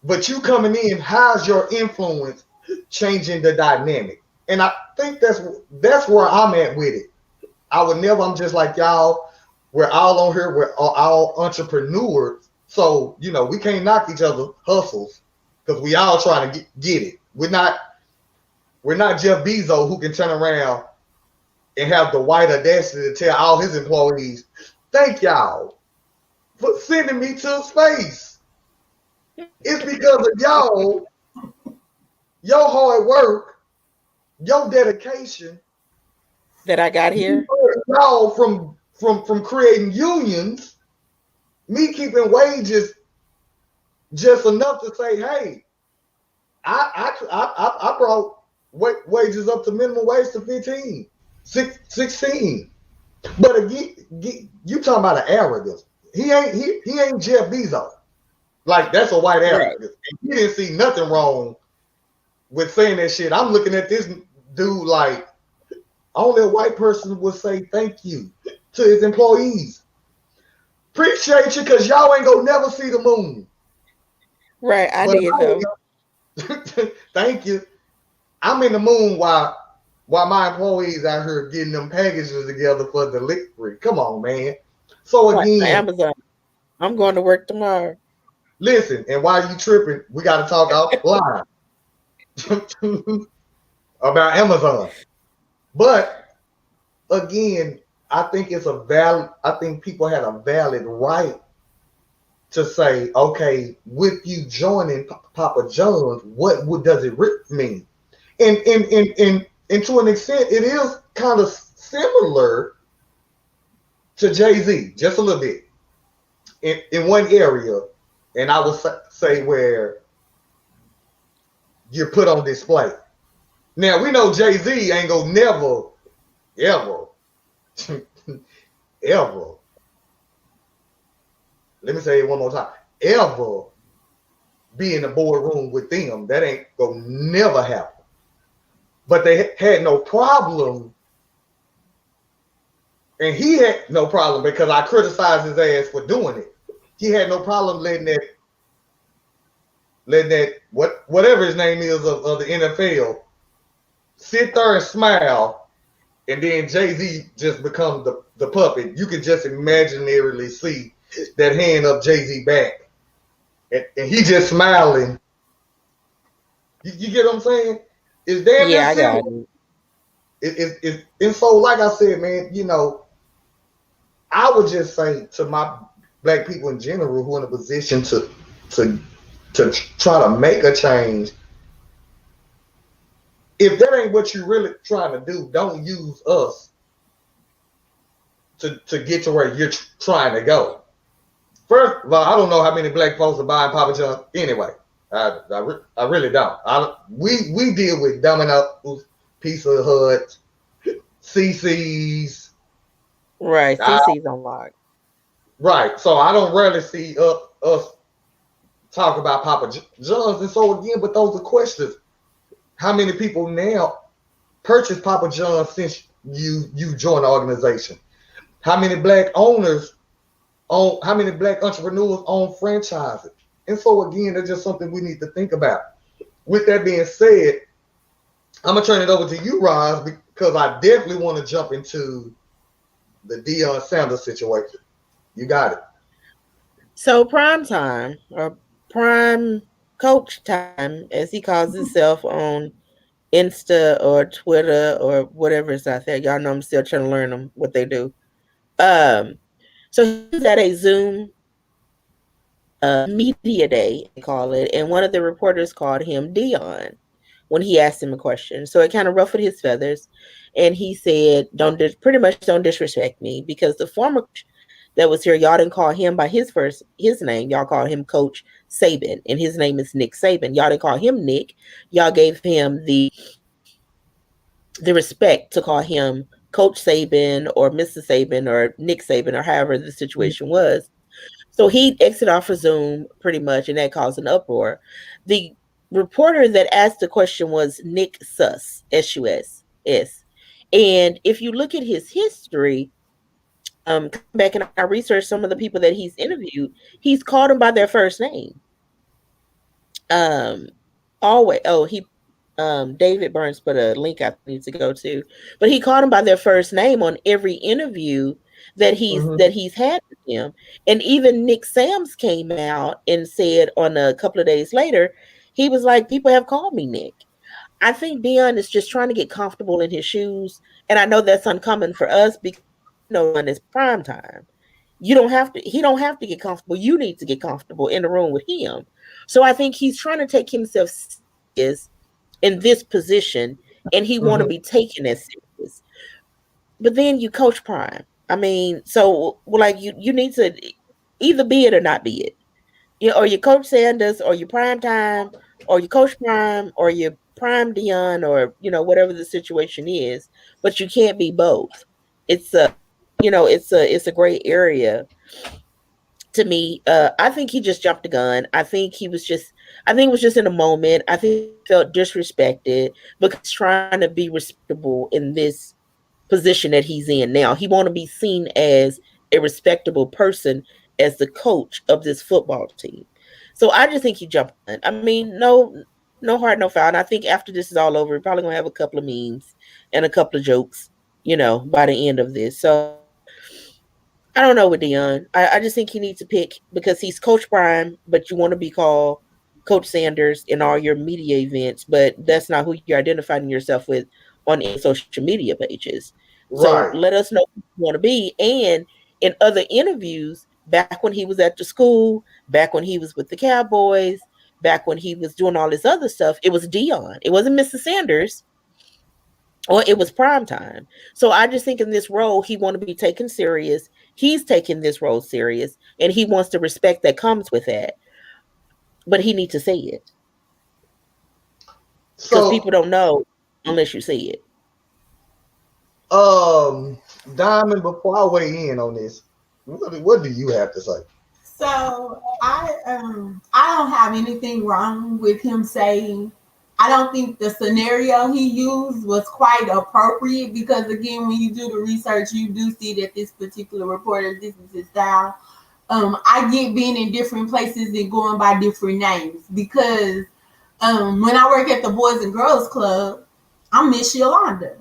But you coming in, how's your influence changing the dynamic? And I think that's where I'm at with it. I'm just like y'all, we're all on here, we're all entrepreneurs. So, we can't knock each other's hustles because we all trying to get it. We're not Jeff Bezos who can turn around and have the white audacity to tell all his employees, thank y'all for sending me to space. It's because of y'all, your hard work, your dedication that I got here. Y'all from creating unions, me keeping wages just enough to say, hey, I brought wages up to minimum wage to 15, 16. But again, you talking about an arrogance. He ain't Jeff Bezos. Like, that's a white arrogance. Right. And he didn't see nothing wrong with saying that shit. I'm looking at this dude like only a white person would say thank you to his employees. Appreciate you because y'all ain't gonna never see the moon. Right, I did though. Thank you. I'm in the moon while my employees out here getting them packages together for delivery. Come on, man. So again, Amazon. I'm going to work tomorrow. Listen, and while you tripping, we got to talk offline about Amazon. But again, I think people had a valid right to say, okay, with you joining Papa John's, what does it mean? And to an extent, it is kind of similar to Jay-Z, just a little bit, in one area. And I would say where you're put on display. Now, we know Jay-Z ain't gonna never, ever, ever, let me say it one more time, ever be in the boardroom with them. That ain't gonna never happen. But they had no problem, and he had no problem because I criticized his ass for doing it. He had no problem letting that whatever his name is of the NFL sit there and smile, and then Jay-Z just becomes the puppet. You can just imaginarily see that hand of Jay-Z back, and he just smiling. You get what I'm saying? It's damn near simple. And so, like I said, man, I would just say to my black people in general who are in a position to try to make a change, if that ain't what you're really trying to do, don't use us to get to where you're trying to go. First of all, I don't know how many black folks are buying Papa John's anyway. I really don't. We deal with Domino's, Pizza Hut, CC's. Right, CC's on lock. Right, so I don't rarely see us talk about Papa John's. And so again, but those are questions. How many people now purchase Papa John's since you joined the organization? How many black owners own, how many black entrepreneurs own franchises. And so again, that's just something we need to think about. With that being said, I'm gonna turn it over to you, Roz, because I definitely want to jump into the Deion Sanders situation. You got it. So prime time or prime coach time, as he calls himself on Insta or Twitter or whatever is out there. Y'all know I'm still trying to learn them what they do. So he was at a Zoom media day, they call it, and one of the reporters called him Deion when he asked him a question. So it kind of ruffled his feathers, and he said, pretty much don't disrespect me, because the former coach that was here, y'all didn't call him by his name. Y'all called him Coach Saban, and his name is Nick Saban. Y'all didn't call him Nick. Y'all gave him the respect to call him Coach Saban or Mr. Saban or Nick Saban or however the situation was. So he exited off of Zoom pretty much, and that caused an uproar. The reporter that asked the question was Nick Suss, S-U-S-S. And if you look at his history, back in our research, some of the people that he's interviewed, he's called them by their first name. David Burns put a link I need to go to, but he called them by their first name on every interview that he's had with him. And even Nick Sams came out and said on a couple of days later, he was like, people have called me Nick. I think Deion is just trying to get comfortable in his shoes. And I know that's uncommon for us because when it's prime time. He don't have to get comfortable. You need to get comfortable in the room with him. So I think he's trying to take himself serious in this position, and he want to be taken as serious. But then you coach prime. I mean, so like you need to either be it or not be it. Or you coach Sanders, or you prime time, or you coach prime, or you prime Deion, or whatever the situation is. But you can't be both. It's a gray area to me. I think he just jumped the gun. I think it was just in a moment. I think he felt disrespected because he's trying to be respectable in this position that he's in now. He want to be seen as a respectable person as the coach of this football team. So I just think he jumped in. I mean, no hard, no foul. And I think after this is all over, we're probably gonna have a couple of memes and a couple of jokes, by the end of this. So I don't know with Deion. I just think he needs to pick, because he's Coach Prime, but you want to be called Coach Sanders in all your media events, but that's not who you're identifying yourself with on social media pages. Right. So let us know who you want to be. And in other interviews, back when he was at the school, back when he was with the Cowboys, back when he was doing all this other stuff, it was Deion. It wasn't Mr. Sanders, or it was prime time. So I just think in this role, he want to be taken serious. He's taking this role serious, and he wants the respect that comes with that. But he needs to say it, because people don't know unless you see it. Diamond, before I weigh in on this, what do you have to say? So I don't have anything wrong with him saying. I don't think the scenario he used was quite appropriate, because again, when you do the research, you do see that this particular reporter, this is his style. I get being in different places and going by different names, because when I work at the Boys and Girls Club, I'm Miss Yolanda.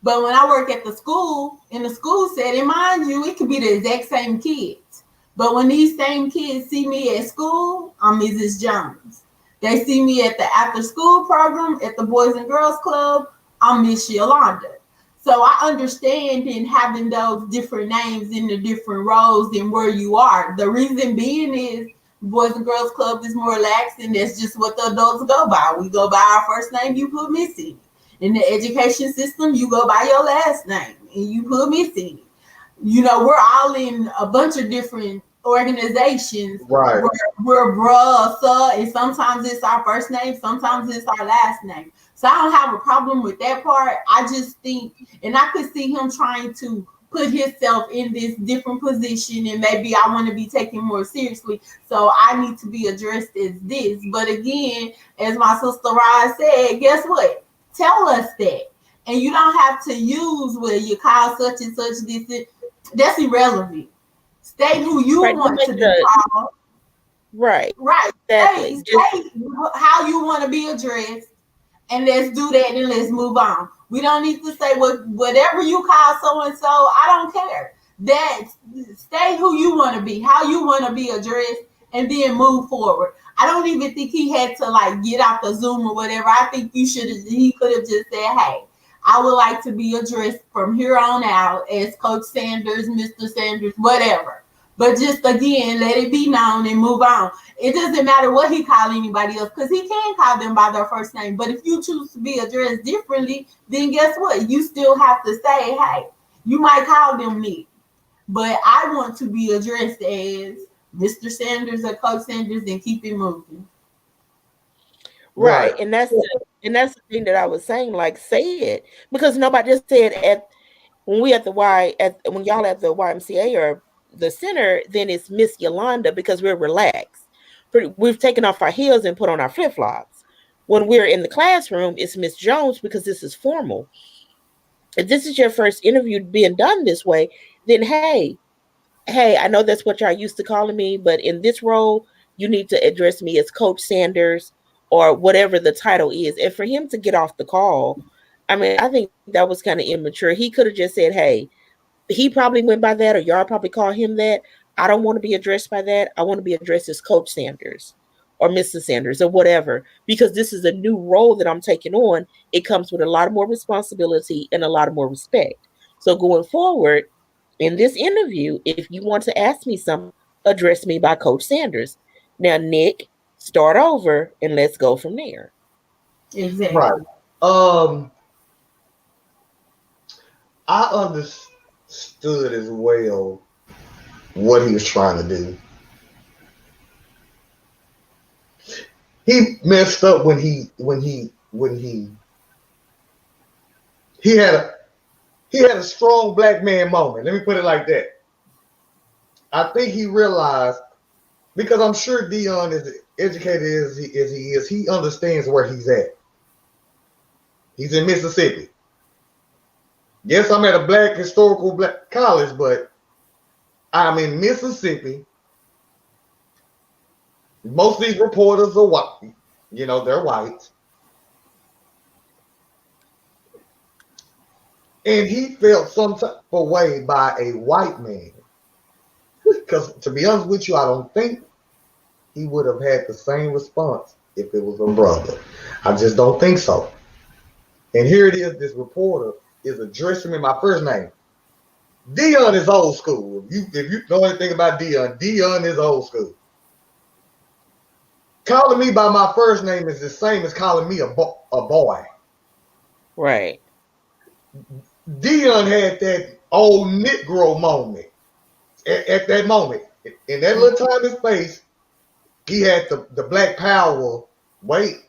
But when I work at the school, in the school setting, mind you, it could be the exact same kids. But when these same kids see me at school, I'm Mrs. Jones. They see me at the after school program at the Boys and Girls Club, I'm Miss Yolanda. So I understand in having those different names in the different roles and where you are. The reason being is Boys and Girls Club is more lax, and that's just what the adults go by. We go by our first name, you put Missy. In the education system, you go by your last name and you put Missy. We're all in a bunch of different organizations. Right. We're bruh, sir, and sometimes it's our first name, sometimes it's our last name. So I don't have a problem with that part. I just think, and I could see him trying to put himself in this different position, and maybe I want to be taken more seriously, so I need to be addressed as this. But again, as my sister Ryan said, guess what? Tell us that. And you don't have to use where you call such and such this. That's irrelevant. State who you Right, want make to be it called. right. Right. Exactly. State how you want to be addressed, and let's do that, and let's move on. We don't need to say whatever you call so and so. I don't care. That stay who you want to be, how you want to be addressed, and then move forward. I don't even think he had to like get out the Zoom or whatever. I think he could have just said, hey, I would like to be addressed from here on out as Coach Sanders, Mr. Sanders, whatever. But just again, let it be known and move on. It doesn't matter what he call anybody else because he can call them by their first name. But if you choose to be addressed differently, then guess what? You still have to say, hey, you might call them Nick, but I want to be addressed as Mr. Sanders or Coach Sanders and keep it moving. Right. And that's the thing that I was saying, like say it. Because nobody just said when y'all at the YMCA or the center, then it's Miss Yolanda because we're relaxed. We've taken off our heels and put on our flip-flops. When we're in the classroom, it's Miss Jones because this is formal. If this is your first interview being done this way, then hey, I know that's what y'all used to calling me, but in this role, you need to address me as Coach Sanders or whatever the title is. And for him to get off the call, I mean, I think that was kind of immature. He could have just said, hey, he probably went by that, or y'all probably call him that. I don't want to be addressed by that. I want to be addressed as Coach Sanders or Mrs. Sanders or whatever, because this is a new role that I'm taking on. It comes with a lot more responsibility and a lot more respect. So going forward in this interview, if you want to ask me something, address me by Coach Sanders. Now, Nick, start over and let's go from there. Exactly. Right. I understood as well what he was trying to do. He messed up when he had a strong black man moment. Let me put it like that. I think he realized, because I'm sure Dion is educated as he is, he understands where he's at. He's in Mississippi. Yes, I'm at a historical black college, but I'm in Mississippi. Most of these reporters are white. They're white. And he felt some type of way by a white man. Because to be honest with you, I don't think he would have had the same response if it was a brother. I just don't think so. And here it is, this reporter is addressing me my first name. Dion is old school. If you know anything about Dion is old school. Calling me by my first name is the same as calling me a boy. Right. Dion had that old Negro moment. At that moment, in that little time and space, he had the black power weight.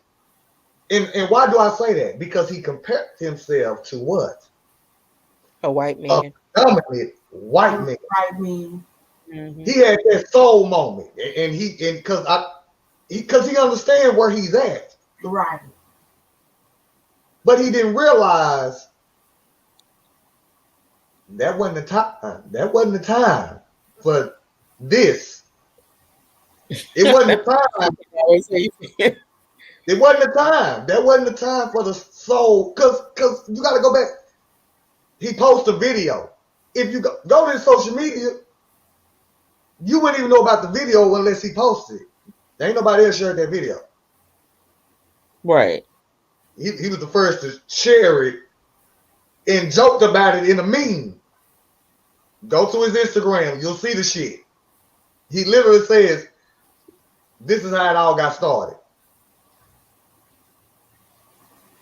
And why do I say that? Because he compared himself to what? A white man. A dominant white man. White man. Mm-hmm. He had that soul moment, and because he understands where he's at. Right. But he didn't realize that wasn't the time. That wasn't the time for this. It wasn't the time. It wasn't the time. That wasn't the time for the soul. Because you got to go back. He posted a video. If you go to his social media, you wouldn't even know about the video unless he posted it. There ain't nobody else shared that video. Right. He was the first to share it and joked about it in a meme. Go to his Instagram. You'll see the shit. He literally says, this is how it all got started.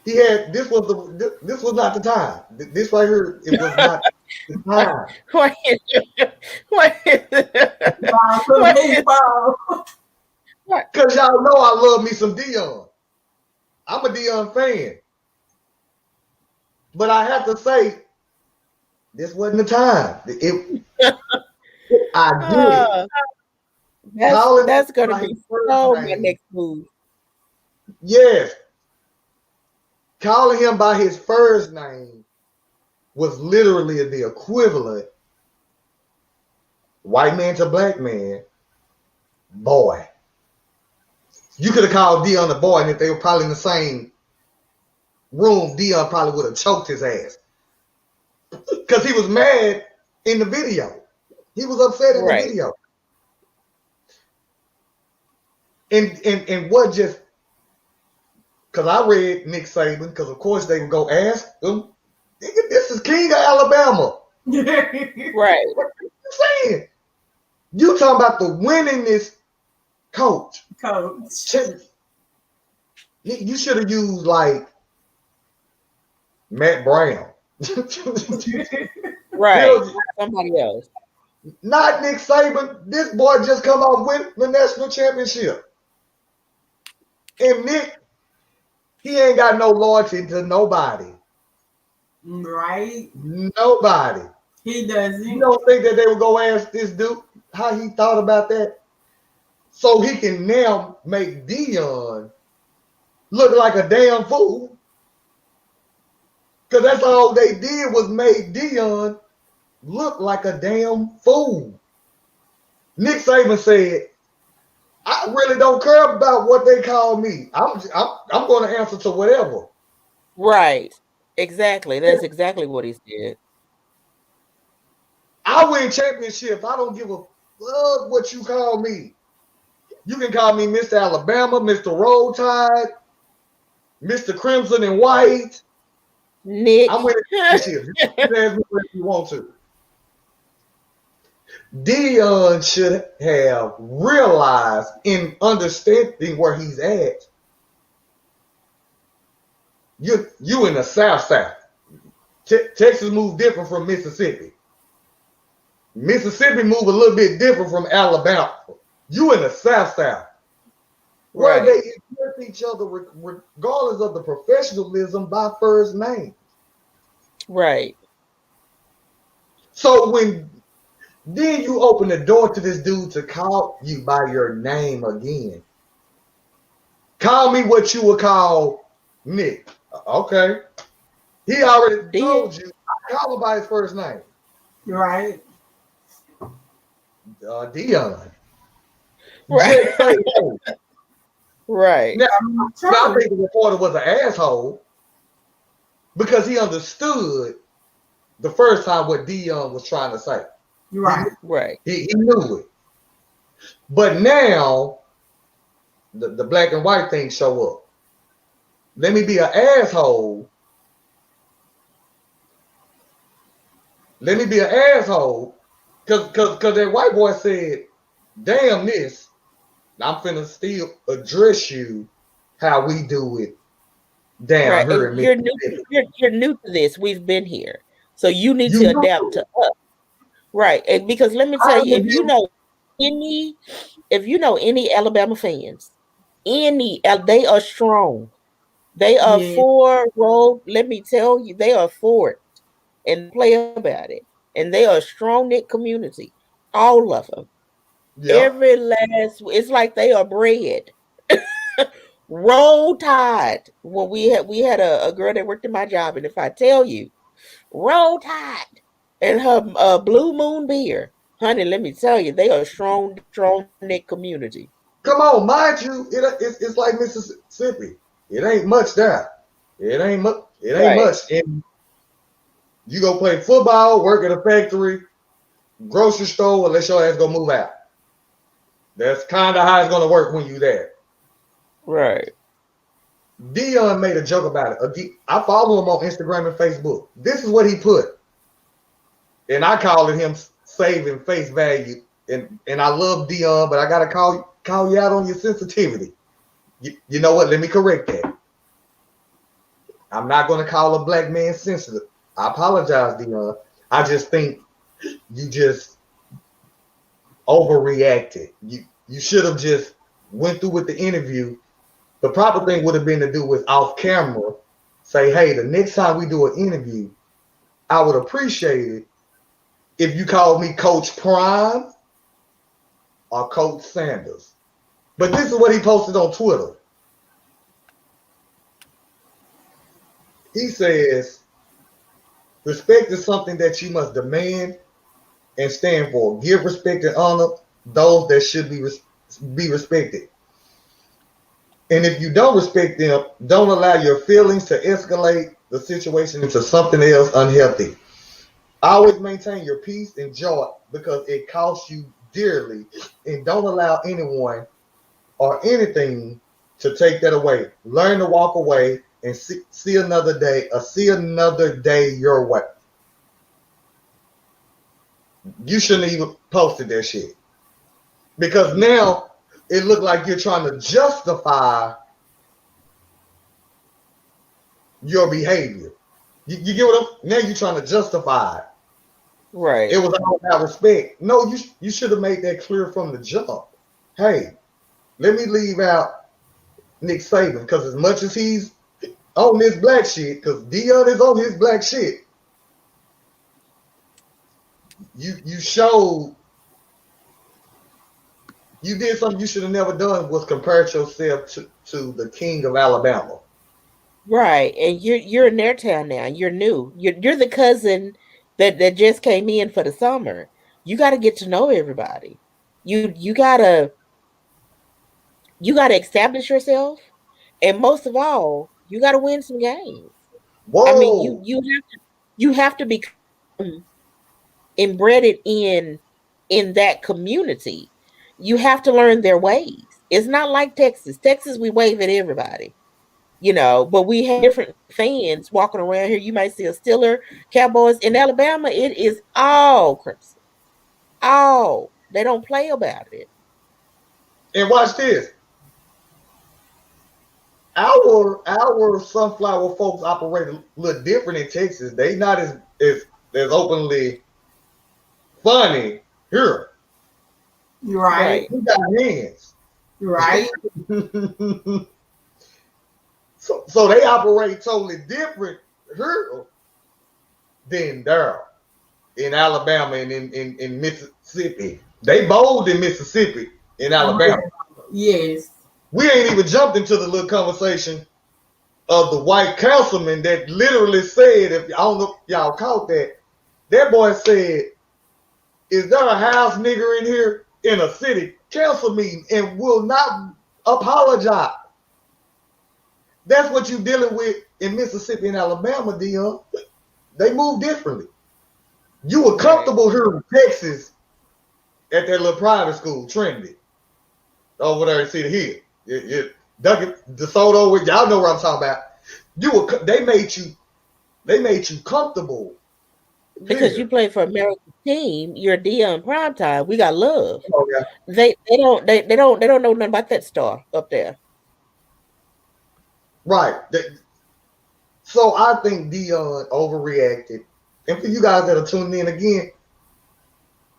This was not the time. This right here, it was not the time. Because y'all know I love me some Dion. I'm a Dion fan. But I have to say, this wasn't the time. I did it. That's going to be my next move. Yes. Calling him by his first name was literally the equivalent white man to black man, boy. You could have called Dion a boy, and if they were probably in the same room, Dion probably would have choked his ass. Because he was mad in the video. He was upset in the video. And what just, because I read Nick Saban, because of course they would go ask him, this is King of Alabama. Right. What are you saying? You talking about the winningest coach. You should have used like Matt Brown. Right. Somebody else. Not Nick Saban. This boy just come off with the national championship. And Nick, he ain't got no loyalty to nobody. Right? Nobody. He doesn't. You don't think that they would go ask this dude how he thought about that? So he can now make Dion look like a damn fool. Because that's all they did was make Dion look like a damn fool. Nick Saban said, I really don't care about what they call me. I'm going to answer to whatever. Right. Exactly. That's exactly what he said. I win championships. I don't give a fuck what you call me. You can call me Mr. Alabama, Mr. Roll Tide, Mr. Crimson and White. Nick. I'm winning championships. You can ask me what you want to. Dion should have realized in understanding where he's at. You in the South. Texas moves different from Mississippi. Mississippi move a little bit different from Alabama. You in the South. Where they address each other regardless of the professionalism by first name. Right. So then you open the door to this dude to call you by your name again. Call me what you would call Nick. Okay. He already told you. I call him by his first name. Right. Dion. Right. Just say, hey. Right. Now, I think the reporter was an asshole because he understood the first time what Dion was trying to say. Right. Right. He knew it. But now the black and white thing show up. Let me be an asshole. Let me be an asshole. Cause that white boy said, damn this. I'm finna still address you how we do it down here in Mississippi. You're new to this. We've been here. So you need to adapt to us. Right. And because let me tell you, if you know any Alabama fans, they are strong. They are for road. Let me tell you, they are for it and play about it. And they are a strong knit community. All of them. Yep. It's like they are bred. Roll Tide. Well, we had a girl that worked in my job, and if I tell you, Roll Tide and her Blue Moon beer, honey, let me tell you, they are a strong knit community. Come on, mind you, it's like Mississippi. It ain't much there. It ain't much. And you go play football, work at a factory, grocery store, unless your ass go move out. That's kind of how it's gonna work when you there. Right. Dion made a joke about it. I follow him on Instagram and Facebook. This is what he put, and I call it him saving face value. And I love Dion, but I gotta call you out on your sensitivity. You know what? Let me correct that. I'm not gonna call a black man sensitive. I apologize, Dion. I just think you just overreacted. You should have just went through with the interview. The proper thing would have been to do with off camera, say, hey, the next time we do an interview, I would appreciate it if you called me Coach Prime or Coach Sanders. But this is what he posted on Twitter. He says, respect is something that you must demand and stand for. Give respect and honor those that should be respected. And if you don't respect them, don't allow your feelings to escalate the situation into something else unhealthy. Always maintain your peace and joy because it costs you dearly. And don't allow anyone or anything to take that away. Learn to walk away and see another day, or see another day your way. You shouldn't even posted that shit. Because now it looked like you're trying to justify your behavior. You get what I'm now you're trying to justify it. Right. It was all about respect. No, you should have made that clear from the jump. Hey, let me leave out Nick Saban because as much as he's on this black shit, because Deion is on his black shit, you showed you did something you should have never done was compare yourself to the king of Alabama. Right. And you're in their town now. You're new. You're the cousin that just came in for the summer. You got to get to know everybody. You gotta establish yourself, and most of all, you gotta win some games. Whoa. I mean, you have to be embedded in that community. You have to learn their ways. It's not like Texas. Texas, we wave at everybody, but we have different fans walking around here. You might see a Steeler, Cowboys. In Alabama, it is all crimson. All. They don't play about it. And watch this. Our sunflower folks operate a little different in Texas. They not as openly funny here. Right. We got hands. Right. So they operate totally different here than there in Alabama and in Mississippi. They bold in Mississippi, in Alabama. Yes. We ain't even jumped into the little conversation of the white councilman that literally said, if I don't know if y'all caught that boy said, is there a house nigger in here in a city council meeting and will not apologize? That's what you're dealing with in Mississippi and Alabama, Deion. They move differently. You were comfortable here in Texas at that little private school, Trinity, over there in Cedar Hill. Duncan DeSoto, y'all know what I'm talking about. They made you comfortable because here. you play for America's team. You're Deion primetime. We got love. Oh, yeah. They don't know nothing about that star up there. Right. So I think Deion overreacted. And for you guys that are tuning in again,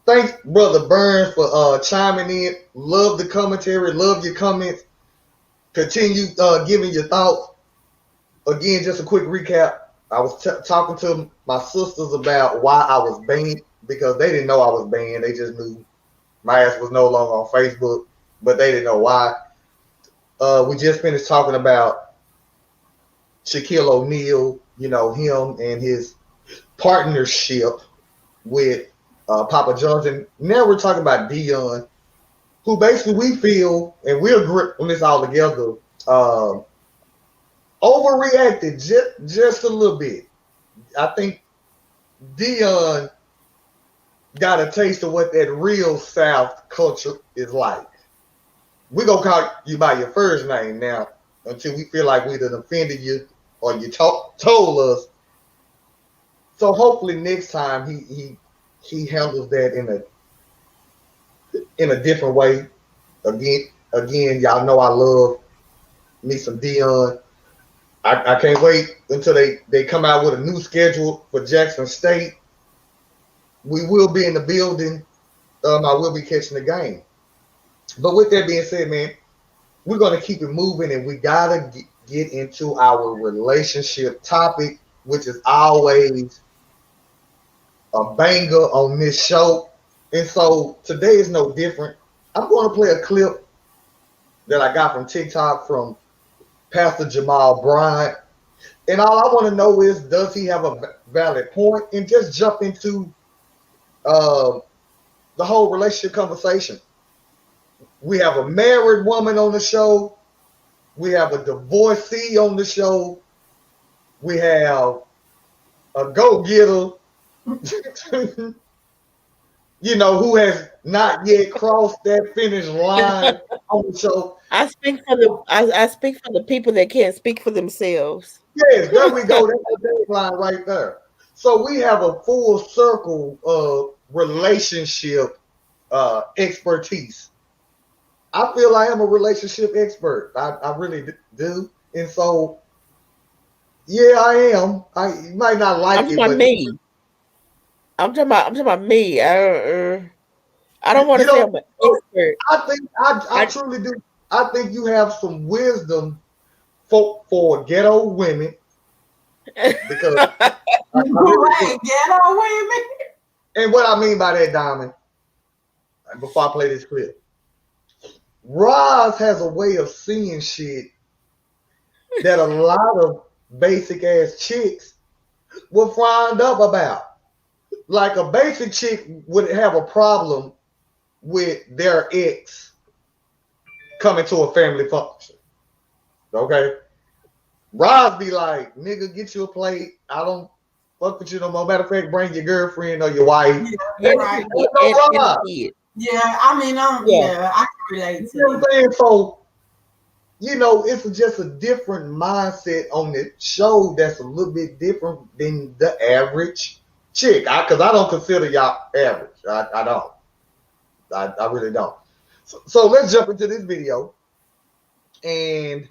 thanks, Brother Burns, for chiming in. Love the commentary. Love your comments. Continue giving your thoughts. Again, just a quick recap. I was talking to my sisters about why I was banned because they didn't know I was banned. They just knew my ass was no longer on Facebook, but they didn't know why. We just finished talking about Shaquille O'Neal, him and his partnership with Papa John's. And now we're talking about Deion, who basically we feel, and we agree on this all together, overreacted just a little bit. I think Deion got a taste of what that real South culture is like. We're going to call you by your first name now until we feel like we done offended you or you told us. So hopefully next time he handles that in a different way. Again, y'all know I love me some Deion. I can't wait until they come out with a new schedule for Jackson State. We will be in the building. I will be catching the game. But with that being said, man, we're going to keep it moving, and we got to get into our relationship topic, which is always a banger on this show. And so today is no different. I'm going to play a clip that I got from TikTok from Pastor Jamal Bryant. And all I want to know is, does he have a valid point? And just jump into the whole relationship conversation. We have a married woman on the show. We have a divorcee on the show. We have a go-getter, who has not yet crossed that finish line on the show. I speak for the people that can't speak for themselves. Yes, there we go. That's the line right there. So we have a full circle of relationship expertise. I feel I am a relationship expert. I really do. And so, yeah, I am. You might not like I'm it, talking about but me. I'm talking about me. I don't want to say I'm an expert. I truly do. I think you have some wisdom for ghetto women. Because right, ghetto women. And what I mean by that, Diamond, before I play this clip, Roz has a way of seeing shit that a lot of basic ass chicks were frowned up about. Like a basic chick would have a problem with their ex coming to a family function. Okay? Roz be like, nigga, get you a plate. I don't fuck with you no more. Matter of fact, bring your girlfriend or your wife. Yeah, right. Yeah, I mean, I can relate to you know what I'm saying? So, it's just a different mindset on the show that's a little bit different than the average chick. Because I don't consider y'all average. I don't. I really don't. So let's jump into this video. And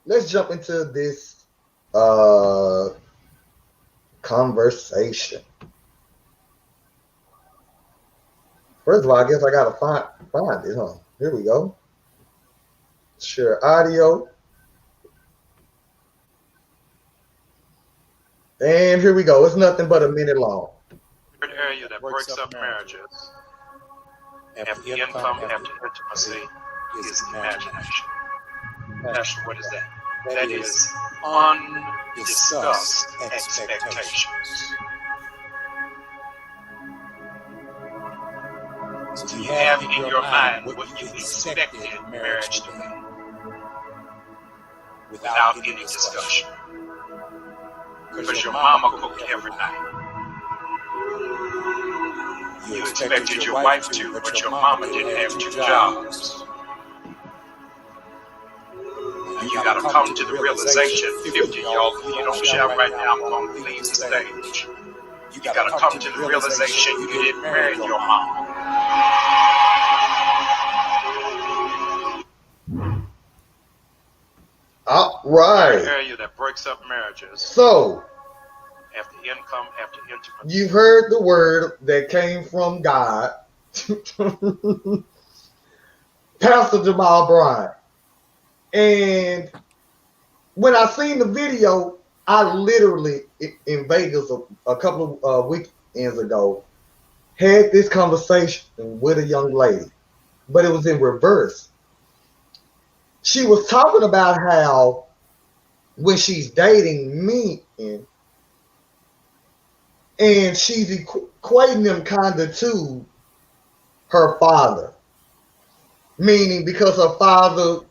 let's jump into this conversation. First of all, I guess I gotta find it, huh? Here we go. Share audio. And here we go. It's nothing but a minute long. An area that breaks up marriages. After income, after intimacy, is imagination. Pastor, what is that? That is undiscussed expectations. So you have in your mind what you expected marriage to be, without any discussion. Because your mama cooked every night. You expected your wife to, but your mama didn't have 2 jobs. You gotta come to the realization, 50 y'all, if you don't shout right now, I'm gonna leave the stage. You gotta come to the realization you didn't marry your mama. All right. An area that breaks up marriages. So, after income, after intimacy. You've heard the word that came from God. Pastor Jamal Bryant. And when I seen the video, I literally, in Vegas a couple of weekends ago, had this conversation with a young lady, but it was in reverse. She was talking about how when she's dating men, and she's equating them kind of to her father. Meaning because her father,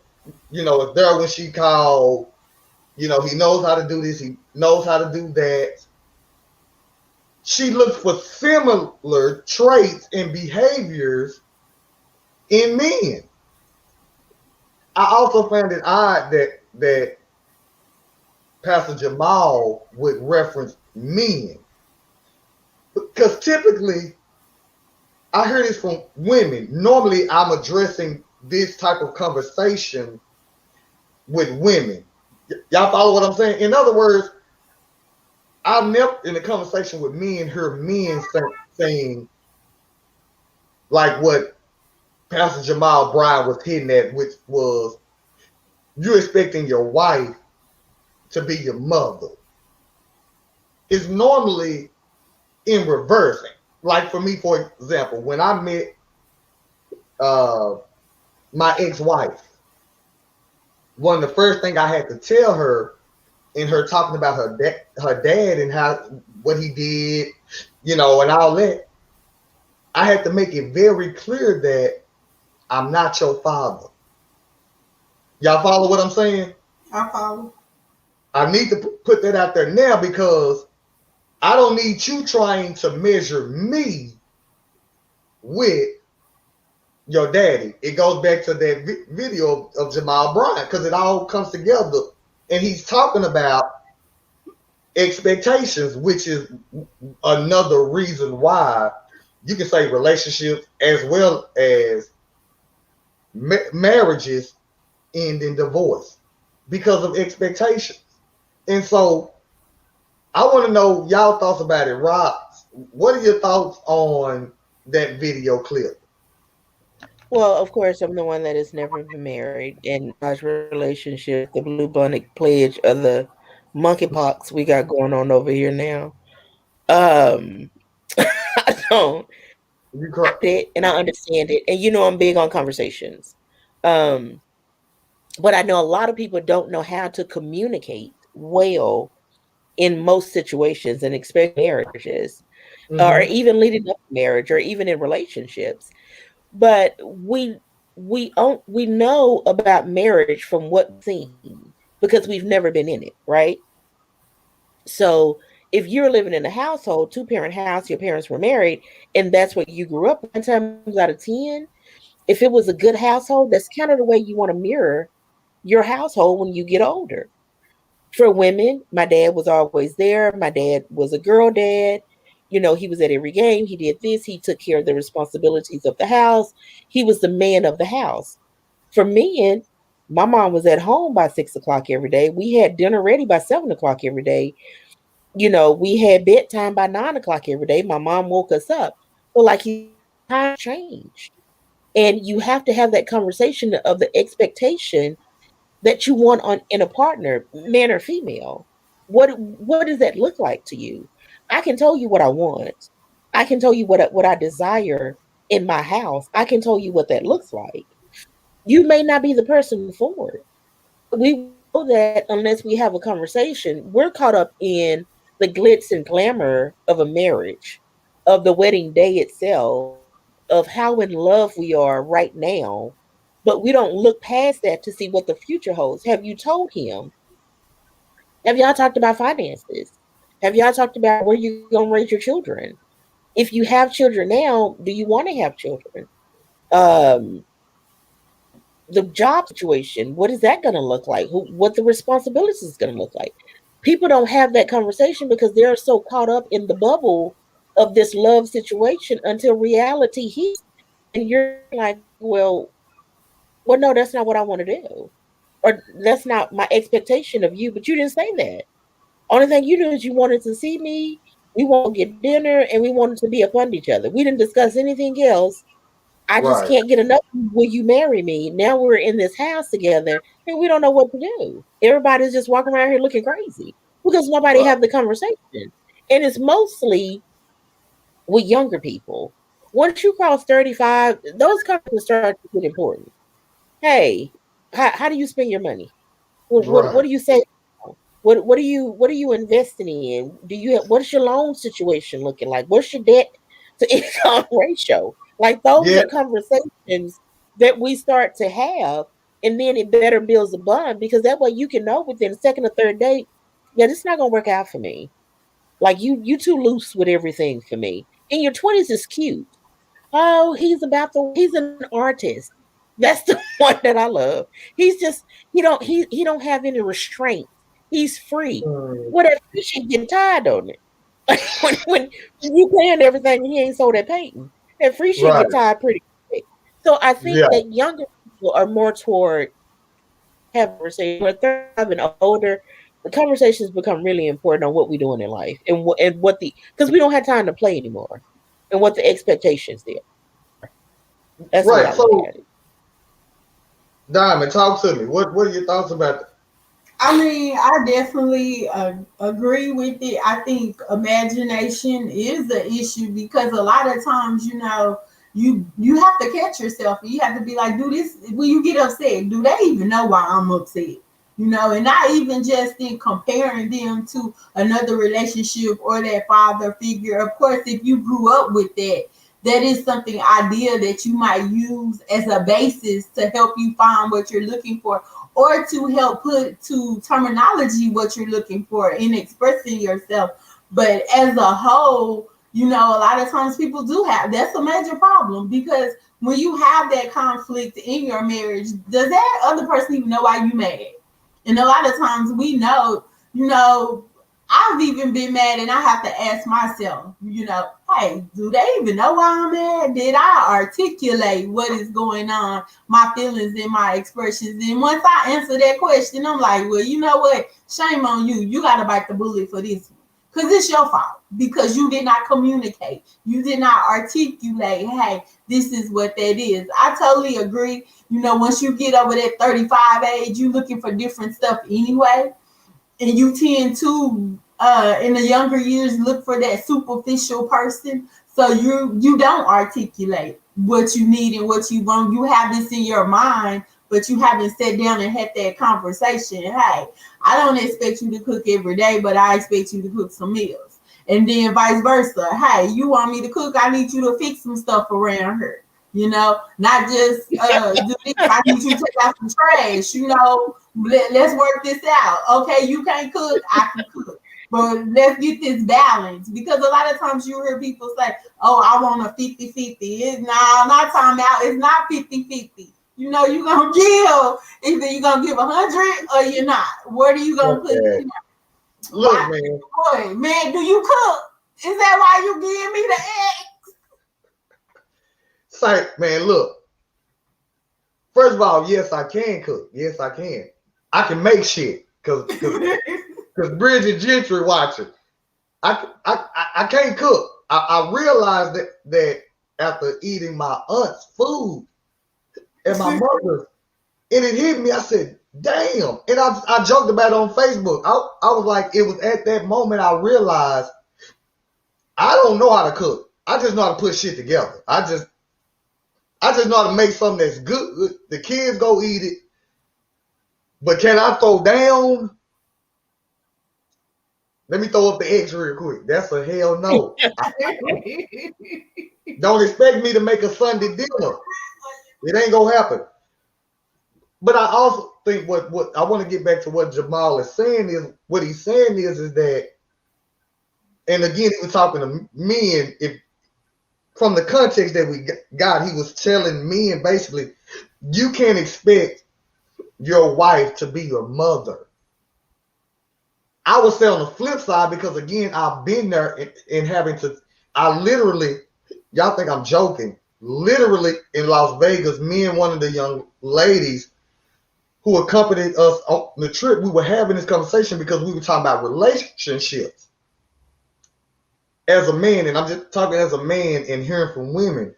is there when she called, he knows how to do this, he knows how to do that. She looks for similar traits and behaviors in men. I also found it odd that Pastor Jamal would reference men. Because typically, I hear this from women. Normally, I'm addressing this type of conversation with women. Y'all follow what I'm saying? In other words, I've never, in a conversation with men, heard men saying like what Pastor Jamal Bryant was hitting at, which was, you're expecting your wife to be your mother. It's normally in reversing. Like for me, for example, when I met my ex-wife, one of the first things I had to tell her, in her talking about her dad and what he did, and all that, I had to make it very clear that I'm not your father. Y'all follow what I'm saying? I follow. I need to put that out there now because I don't need you trying to measure me with your daddy. It goes back to that video of Jamal Bryant because it all comes together. And he's talking about expectations, which is another reason why you can say relationships as well as marriages end in divorce because of expectations. And so I want to know y'all thoughts about it. Rob, what are your thoughts on that video clip? Well, of course, I'm the one that has never been married, and my relationship, the bubonic plague of the monkeypox we got going on over here now. I don't get it, and I understand it, and I'm big on conversations. But I know a lot of people don't know how to communicate well in most situations, and especially marriages, or even leading up to marriage, or even in relationships. But we know about marriage from what we've seen because we've never been in it, right? So if you're living in a household, 2-parent house, your parents were married, and that's what you grew up 9 times out of 10, if it was a good household, that's kind of the way you want to mirror your household when you get older. For women, my dad was always there. My dad was a girl dad. He was at every game. He did this. He took care of the responsibilities of the house. He was the man of the house. For men, my mom was at home by 6 o'clock every day. We had dinner ready by 7 o'clock every day. We had bedtime by 9 o'clock every day. My mom woke us up. But time changed. And you have to have that conversation of the expectation that you want in a partner, man or female. What does that look like to you? I can tell you what I want. I can tell you what I desire in my house. I can tell you what that looks like. You may not be the person for it. We know that unless we have a conversation, we're caught up in the glitz and glamour of a marriage, of the wedding day itself, of how in love we are right now. But we don't look past that to see what the future holds. Have you told him? Have y'all talked about finances? Have y'all talked about where you're going to raise your children? If you have children now, do you want to have children? The job situation, what is that going to look like? What the responsibilities is going to look like? People don't have that conversation because they're so caught up in the bubble of this love situation until reality hits. And you're like, well, no, that's not what I want to do. Or that's not my expectation of you, but you didn't say that. Only thing you knew is you wanted to see me, we want to get dinner, and we wanted to be upon each other. We didn't discuss anything else. I just can't get enough. Will you marry me? Now we're in this house together, and we don't know what to do. Everybody's just walking around here looking crazy because nobody have the conversation. And it's mostly with younger people. Once you cross 35, those conversations start to get important. Hey, how do you spend your money? What do you say? What are you investing in? What's your loan situation looking like? What's your debt to income ratio? Like those are conversations that we start to have, and then it better builds a bond because that way you can know within the second or third date, yeah, this is not gonna work out for me. Like you too loose with everything for me. In your 20s is cute. Oh, he's an artist. That's the one that I love. He's just he don't have any restraints. He's free. What that fishing getting tired on it. Like when you paying everything, he ain't sold that painting. That free shit get tired pretty quick. So I think that younger people are more toward having conversation. When they're having older, the conversations become really important on what we're doing in life and what because we don't have time to play anymore, and what the expectations there. That's right. So, Diamond, talk to me. What are your thoughts about that? I mean, I definitely agree with it. I think imagination is the issue because a lot of times, you have to catch yourself. You have to be like, do this when you get upset. Do they even know why I'm upset? And not even just in comparing them to another relationship or that father figure. Of course, if you grew up with that, that is something idea that you might use as a basis to help you find what you're looking for, or to help put to terminology what you're looking for in expressing yourself. But as a whole, you know, a lot of times people do have, that's a major problem, because when you have that conflict in your marriage, does that other person even know why you mad? And a lot of times we know, you know, I've even been mad and I have to ask myself, you know, hey, do they even know why I'm mad? Did I articulate what is going on, my feelings and my expressions? And once I answer that question, I'm like, well, you know what? Shame on you. You got to bite the bullet for this one. Because it's your fault. Because you did not communicate. You did not articulate, hey, this is what that is. I totally agree. You know, once you get over that 35 age, you're looking for different stuff anyway. And you tend to, in the younger years, look for that superficial person. So you don't articulate what you need and what you want. You have this in your mind, but you haven't sat down and had that conversation. Hey, I don't expect you to cook every day, but I expect you to cook some meals. And then vice versa. Hey, you want me to cook? I need you to fix some stuff around here. You know, not just do this. I need you to take out some trash. You know, let's work this out. Okay, you can't cook, I can cook. But let's get this balance, because a lot of times you hear people say, oh, I want a 50-50. It's not time out. It's not 50-50. You know, you're going to give. Either you're going to give 100 or you're not. Where are you going to put it? Look, why, man. Boy, man, do you cook? Is that why you give me the eggs? Say, man, look. First of all, yes, I can cook. Yes, I can. I can make shit. Because Bridget Gentry watching. I can't cook. I realized that after eating my aunt's food and my mother's, and it hit me. I said, damn. And I joked about it on Facebook. I was like, it was at that moment I realized I don't know how to cook. I just know how to put shit together. I just know how to make something that's good. The kids go eat it. But can I throw down? Let me throw up the eggs real quick. That's a hell no. Don't expect me to make a Sunday dinner. It ain't gonna happen. But I also think what I want to get back to what Jamal is saying is, what he's saying is that, and again, he was talking to men. If from the context that we got, he was telling men basically, you can't expect your wife to be your mother. I would say on the flip side, because again, I've been there in having to, I literally, y'all think I'm joking, literally in Las Vegas, me and one of the young ladies who accompanied us on the trip, we were having this conversation because we were talking about relationships. As a man, and I'm just talking as a man and hearing from women,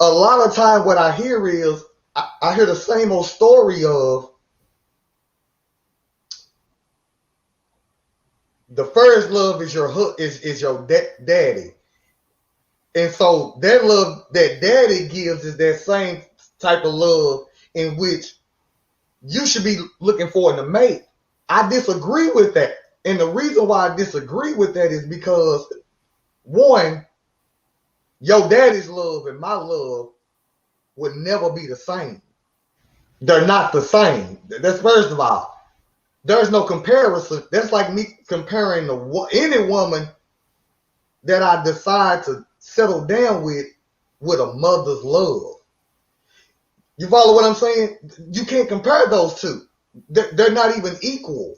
a lot of time what I hear is, I hear the same old story of the first love is your daddy. And so that love that daddy gives is that same type of love in which you should be looking for in a mate. I disagree with that. And the reason why I disagree with that is because, one, your daddy's love and my love would never be the same. They're not the same. That's first of all. There's no comparison. That's like me comparing any woman that I decide to settle down with a mother's love. You follow what I'm saying? You can't compare those two. They're not even equal.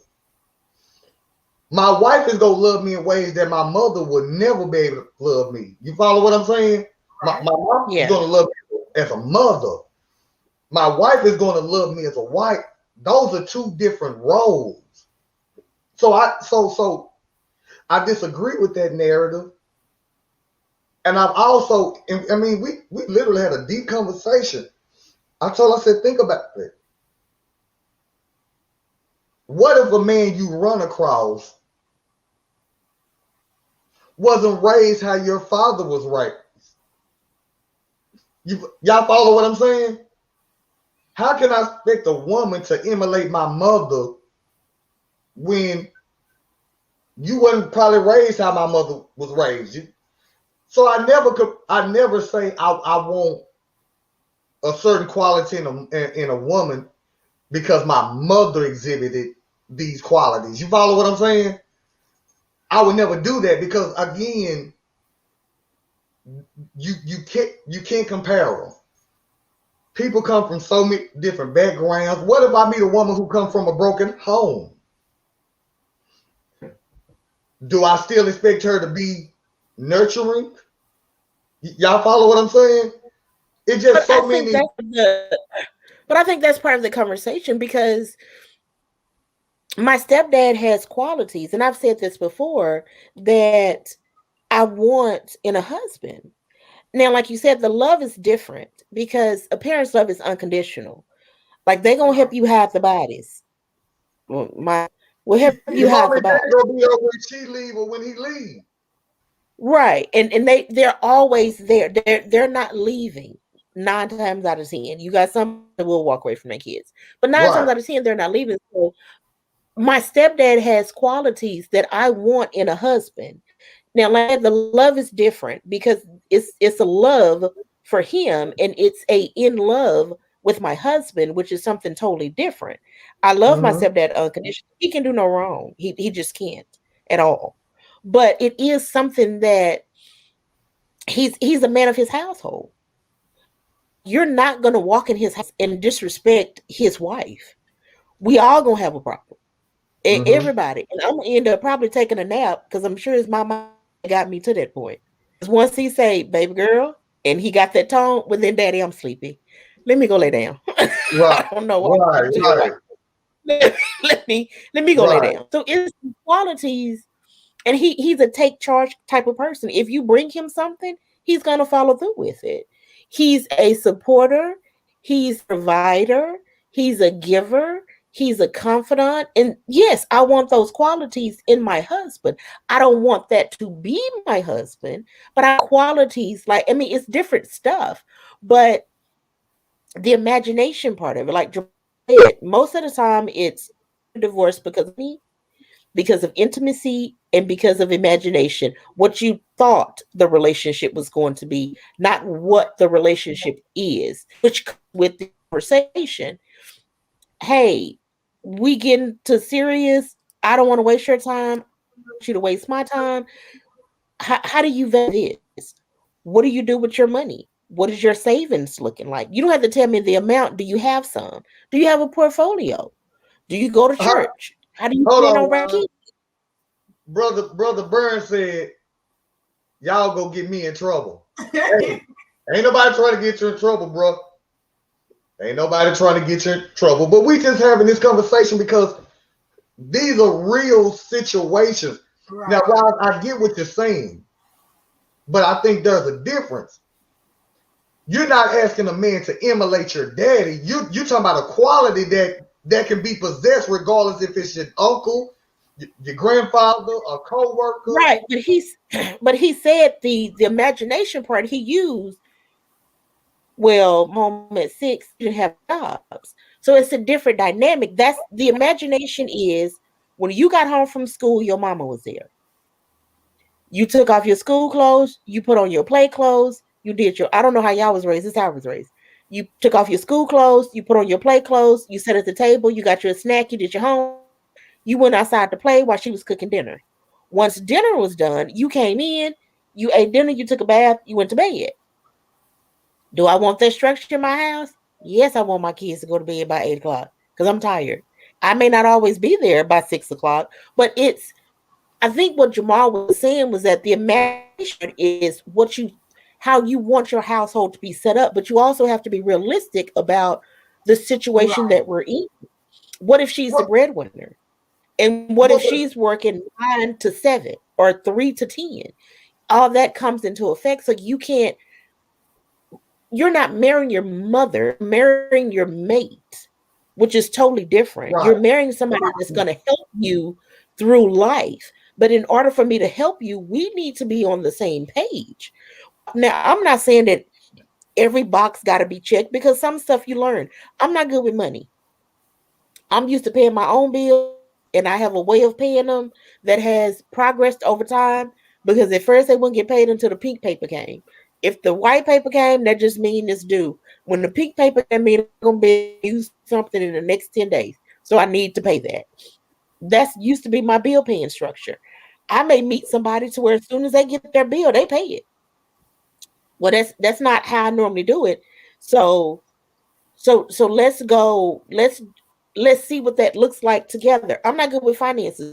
My wife is going to love me in ways that my mother would never be able to love me. You follow what I'm saying? My mom is going to love me as a mother. My wife is going to love me as a wife. Those are two different roles. So I disagree with that narrative. And I've also, I mean, we literally had a deep conversation. I said, think about it. What if a man you run across wasn't raised how your father was raised? Y'all follow what I'm saying? How can I expect a woman to emulate my mother when you wasn't probably raised how my mother was raised? So I never say I want a certain quality in a woman because my mother exhibited these qualities. You follow what I'm saying? I would never do that because again, you can't compare them. People come from so many different backgrounds. What if I meet a woman who comes from a broken home? Do I still expect her to be nurturing? Y'all follow what I'm saying? It's just so many. But I think that's part of the conversation because my stepdad has qualities, and I've said this before, that I want in a husband. Now, like you said, the love is different because a parent's love is unconditional. Like they're gonna help you hide the bodies. We'll help you hide the bodies. Gonna be over when she leave or when he leave. Right, and they're always there. They're not leaving. 9 times out of 10, you got some that will walk away from their kids, but 9 times out of 10, they're not leaving. So my stepdad has qualities that I want in a husband. Now, like, the love is different because it's a love for him, and it's a in love with my husband, which is something totally different. I love my stepdad unconditionally. He can do no wrong. He just can't at all. But it is something that he's a man of his household. You're not gonna walk in his house and disrespect his wife. We all gonna have a problem. Everybody. And I'm gonna end up probably taking a nap because I'm sure his mama got me to that point. Because once he say, baby girl, and he got that tone, well then daddy, I'm sleepy. Let me go lay down. Right. I don't know why. Right. Let me go lay down. So it's qualities, and he's a take charge type of person. If you bring him something, he's gonna follow through with it. He's a supporter, he's a provider, he's a giver, he's a confidant. And yes, I want those qualities in my husband. I don't want that to be my husband, but I qualities like, I mean, it's different stuff, but the imagination part of it, like most of the time it's divorce because of me, because of intimacy, and because of imagination. What you thought the relationship was going to be, not what the relationship is, which with the conversation, hey, we getting too serious. I don't want to waste your time. I want you to waste my time. How do you value this? What do you do with your money? What is your savings looking like? You don't have to tell me the amount. Do you have some? Do you have a portfolio? Do you go to church? How do you plan on ranking? Brother Burns said, y'all go get me in trouble. Hey, ain't nobody trying to get you in trouble, bro. Ain't nobody trying to get you in trouble. But we just having this conversation because these are real situations. Right. Now, while I get what you're saying, but I think there's a difference. You're not asking a man to emulate your daddy. You're talking about a quality that can be possessed regardless if it's your uncle, your grandfather, a co-worker. Right, but he said the imagination part he used. Well, home at 6, you have jobs, so it's a different dynamic. That's the imagination is when you got home from school, your mama was there. You took off your school clothes, you put on your play clothes, you did your. I don't know how y'all was raised. This is how I was raised. You took off your school clothes, you put on your play clothes, you sat at the table, you got your snack, you did your home. You went outside to play while she was cooking dinner. Once dinner was done, you came in, you ate dinner, you took a bath, you went to bed. Do I want that structure in my house? Yes, I want my kids to go to bed by 8 o'clock because I'm tired. I may not always be there by 6 o'clock, but I think what Jamal was saying was that the imagination is how you want your household to be set up, but you also have to be realistic about the situation that we're in. What if she's the breadwinner? And what if she's working 9 to 7 or 3 to 10? All that comes into effect. So you're not marrying your mother, marrying your mate, which is totally different. Right. You're marrying somebody that's going to help you through life. But in order for me to help you, we need to be on the same page. Now, I'm not saying that every box got to be checked because some stuff you learn. I'm not good with money. I'm used to paying my own bills, and I have a way of paying them that has progressed over time. Because at first they wouldn't get paid until the pink paper came. If the white paper came, that just means it's due. When the pink paper came, I'm going to be use something in the next 10 days. So I need to pay that. That's used to be my bill paying structure. I may meet somebody to where as soon as they get their bill, they pay it. Well, that's not how I normally do it. So let's go. Let's see what that looks like together. I'm not good with finances.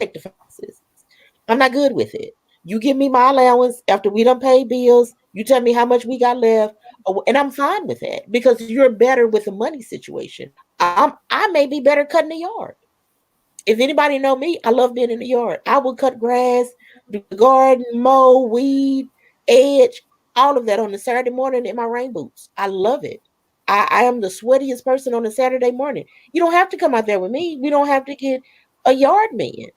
I'm not good with it. You give me my allowance after we done pay bills. You tell me how much we got left, and I'm fine with that because you're better with the money situation. I may be better cutting the yard. If anybody know me, I love being in the yard. I will cut grass, do the garden, mow, weed, edge, all of that on a Saturday morning in my rain boots. I love it. I am the sweatiest person on a Saturday morning. You don't have to come out there with me. We don't have to get a yard man.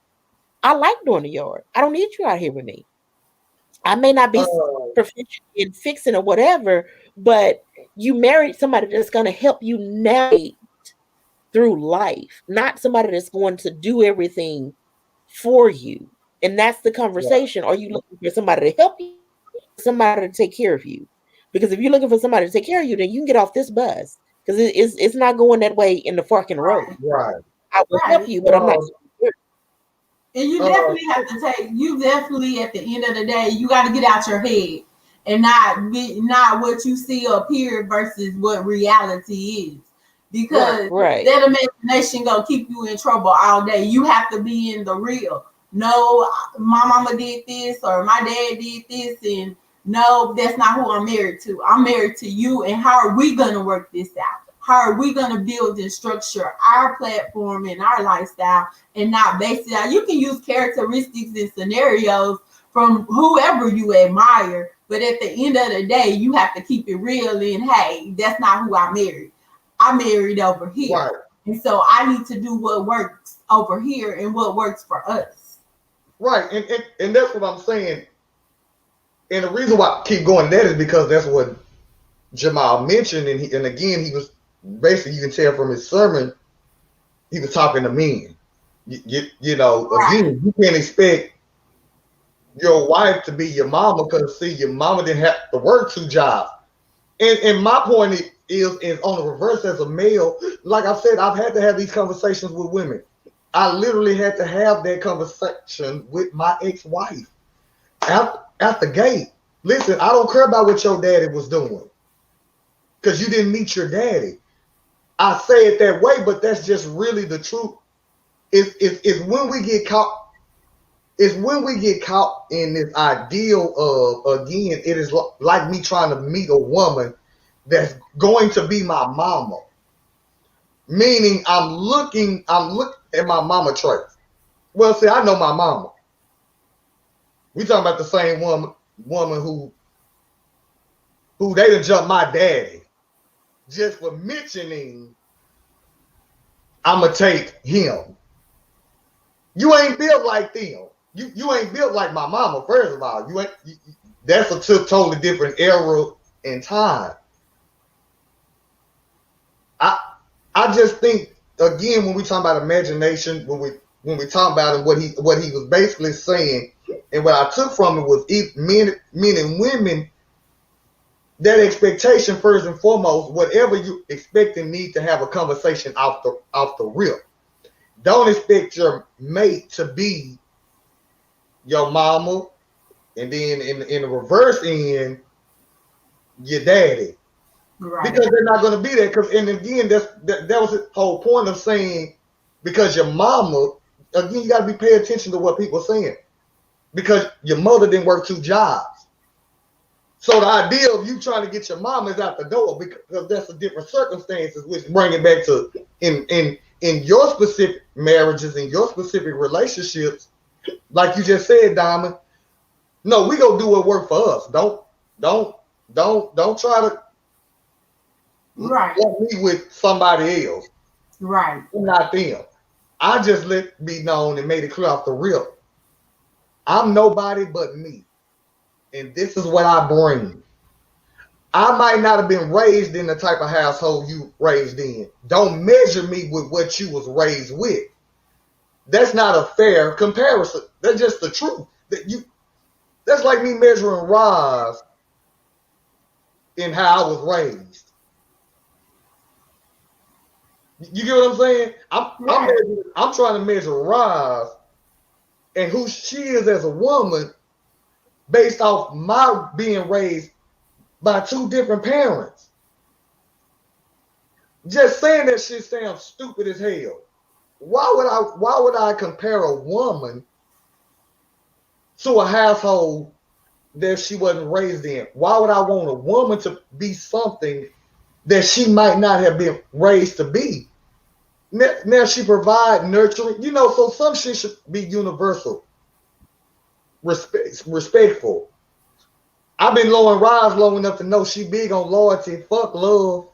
I like doing the yard. I don't need you out here with me. I may not be proficient in fixing or whatever, but you married somebody that's going to help you navigate through life, not somebody that's going to do everything for you. And that's the conversation. Yeah. Are you looking for somebody to help you, somebody to take care of you? Because if you're looking for somebody to take care of you, then you can get off this bus because it's not going that way in the forking road. Right. I will help you, but I'm not. And you definitely have to take. You definitely, at the end of the day, you got to get out your head and not what you see up here versus what reality is. Because that imagination gonna keep you in trouble all day. You have to be in the real. No, my mama did this or my dad did this, and no, that's not who I'm married to. I'm married to you, and how are we gonna work this out? How are we gonna build and structure our platform and our lifestyle, and not base it out? You can use characteristics and scenarios from whoever you admire, but at the end of the day, you have to keep it real. And hey, that's not who I married. I married over here. Right. And so I need to do what works over here and what works for us. Right. And that's what I'm saying. And the reason why I keep going that is because that's what Jamal mentioned. And again, he was basically, you can tell from his sermon, he was talking to men. You know, right. Again, you can't expect your wife to be your mama because, see, your mama didn't have to work 2 jobs. And my point is on the reverse as a male. Like I said, I've had to have these conversations with women. I literally had to have that conversation with my ex-wife at the gate. Listen, I don't care about what your daddy was doing because you didn't meet your daddy. I say it that way, but that's just really the truth. It's when we get caught. It's when we get caught in this ideal of, again, it is like me trying to meet a woman that's going to be my mama. Meaning I'm looking at my mama traits. Well, see, I know my mama. We talking about the same woman who they done jumped my daddy. Just for mentioning, I'ma take him. You ain't built like them. You ain't built like my mama, first of all. That's a totally different era and time. I just think, again, when we talk about imagination, when we talk about it, what he was basically saying, and what I took from it was men and women, that expectation first and foremost, whatever you expecting, need to have a conversation off the rip. Don't expect your mate to be your mama, and then in the reverse end, your daddy. Right. Because they're not going to be there. And again, that was the whole point of saying, because your mama, again, you got to be paying attention to what people are saying. Because your mother didn't work 2 jobs. So the idea of you trying to get your mama is out the door because that's a different circumstances, which bring it back to in your specific marriages, in your specific relationships, like you just said, Diamond. No, we gonna do what work for us. Don't try to want me with somebody else. Right. I'm not them. I just let it be known and made it clear off the rip. I'm nobody but me. And this is what I bring. I might not have been raised in the type of household you raised in. Don't measure me with what you was raised with. That's not a fair comparison. That's just the truth. That That's like me measuring Roz in how I was raised. You get what I'm saying? I'm trying to measure Roz and who she is as a woman based off my being raised by two different parents. Just saying that shit sounds stupid as hell. Why would I compare a woman to a household that she wasn't raised in? Why would I want a woman to be something that she might not have been raised to be? Now she provide nurturing, so some shit should be universal. Respectful. I've been knowing Roz long enough to know she big on loyalty. Fuck love.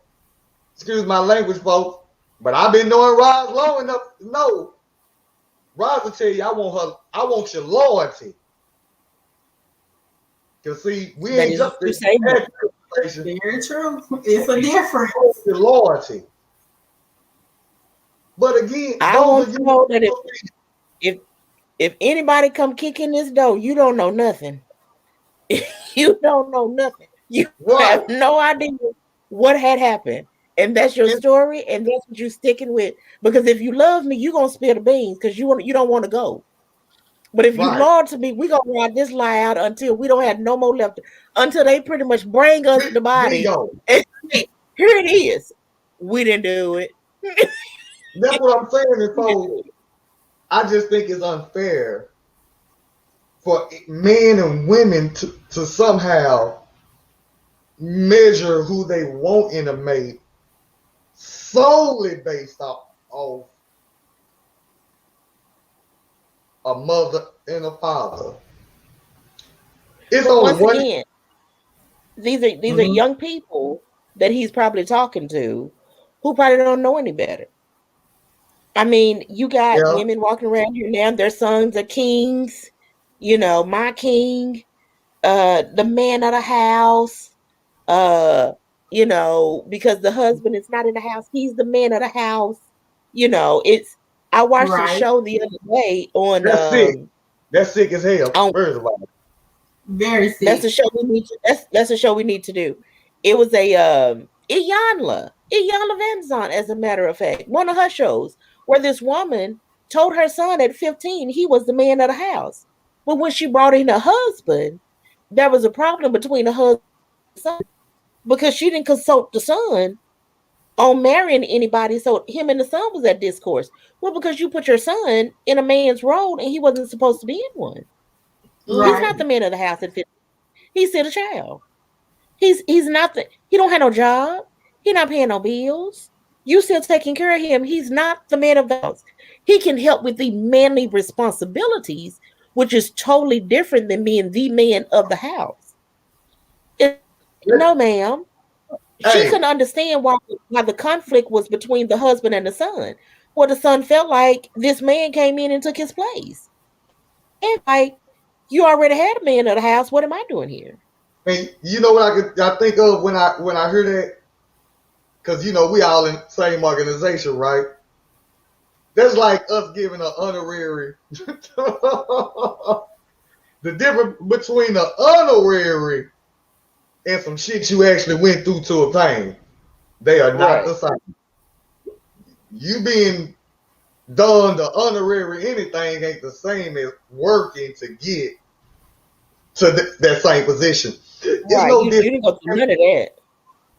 Excuse my language, folks. But I've been knowing Roz long enough to know. Roz will tell you, I want your loyalty. Cause see, we ain't just very true. It's a difference. Your loyalty. But again, I want to know that if anybody come kick in this door, you don't know nothing. You don't know nothing. You have no idea what had happened. And that's your story, and that's what you're sticking with. Because if you love me, you're gonna spill the beans because you don't want to go. But if you loyal to me, we're gonna ride this lie out until we don't have no more left, until they pretty much bring us the body. And here it is. We didn't do it. That's what I'm saying. And so I just think it's unfair for men and women to somehow measure who they want in a mate solely based off a mother and a father. It's only once again, these are young people that he's probably talking to who probably don't know any better. I mean, you got women walking around here now, their sons are kings, my king, the man of the house, because the husband is not in the house, he's the man of the house. I watched a show the other day on That's sick as hell. Very sick. That's a show we need to that's a show we need to do. It was a Iyanla Van Zandt, as a matter of fact, one of her shows where this woman told her son at 15 he was the man of the house. But when she brought in her husband, there was a problem between the husband and son because she didn't consult the son on marrying anybody. So him and the son was at discourse. Well, because you put your son in a man's role and he wasn't supposed to be in one. Right. He's not the man of the house at 15. He's still a child. He's not he don't have no job. He's not paying no bills. You still taking care of him. He's not the man of the house. He can help with the manly responsibilities, which is totally different than being the man of the house. No, ma'am. She couldn't understand why the conflict was between the husband and the son. Well, the son felt like this man came in and took his place. And like, you already had a man of the house. What am I doing here? And you know what I think of when I hear that? Because we all in the same organization, right? That's like us giving an honorary. The difference between the honorary and some shit you actually went through to obtain, they are not the same. You being done the honorary anything ain't the same as working to get to that same position. Right. No you didn't go through none of that.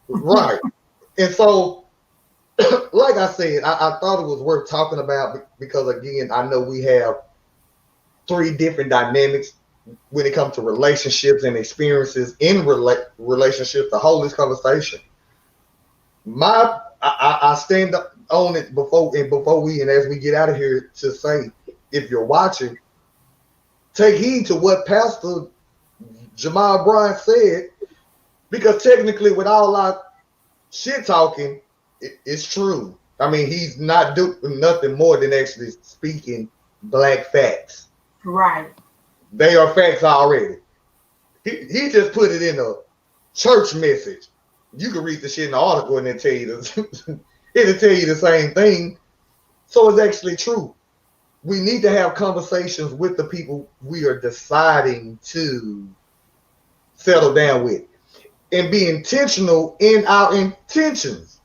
Right. And so, like I said, I thought it was worth talking about because, again, I know we have 3 different dynamics when it comes to relationships and experiences in relationships. The whole this conversation. I stand on it before we and as we get out of here to say, if you're watching, take heed to what Pastor Jamal Bryant said, because technically with all our shit talking, it's true. I mean, he's not doing nothing more than actually speaking black facts. Right. They are facts already. He just put it in a church message. You can read the shit in the article and it'll tell you the same thing. So it's actually true. we need to have conversations with the people we are deciding to settle down with and be intentional in our intentions.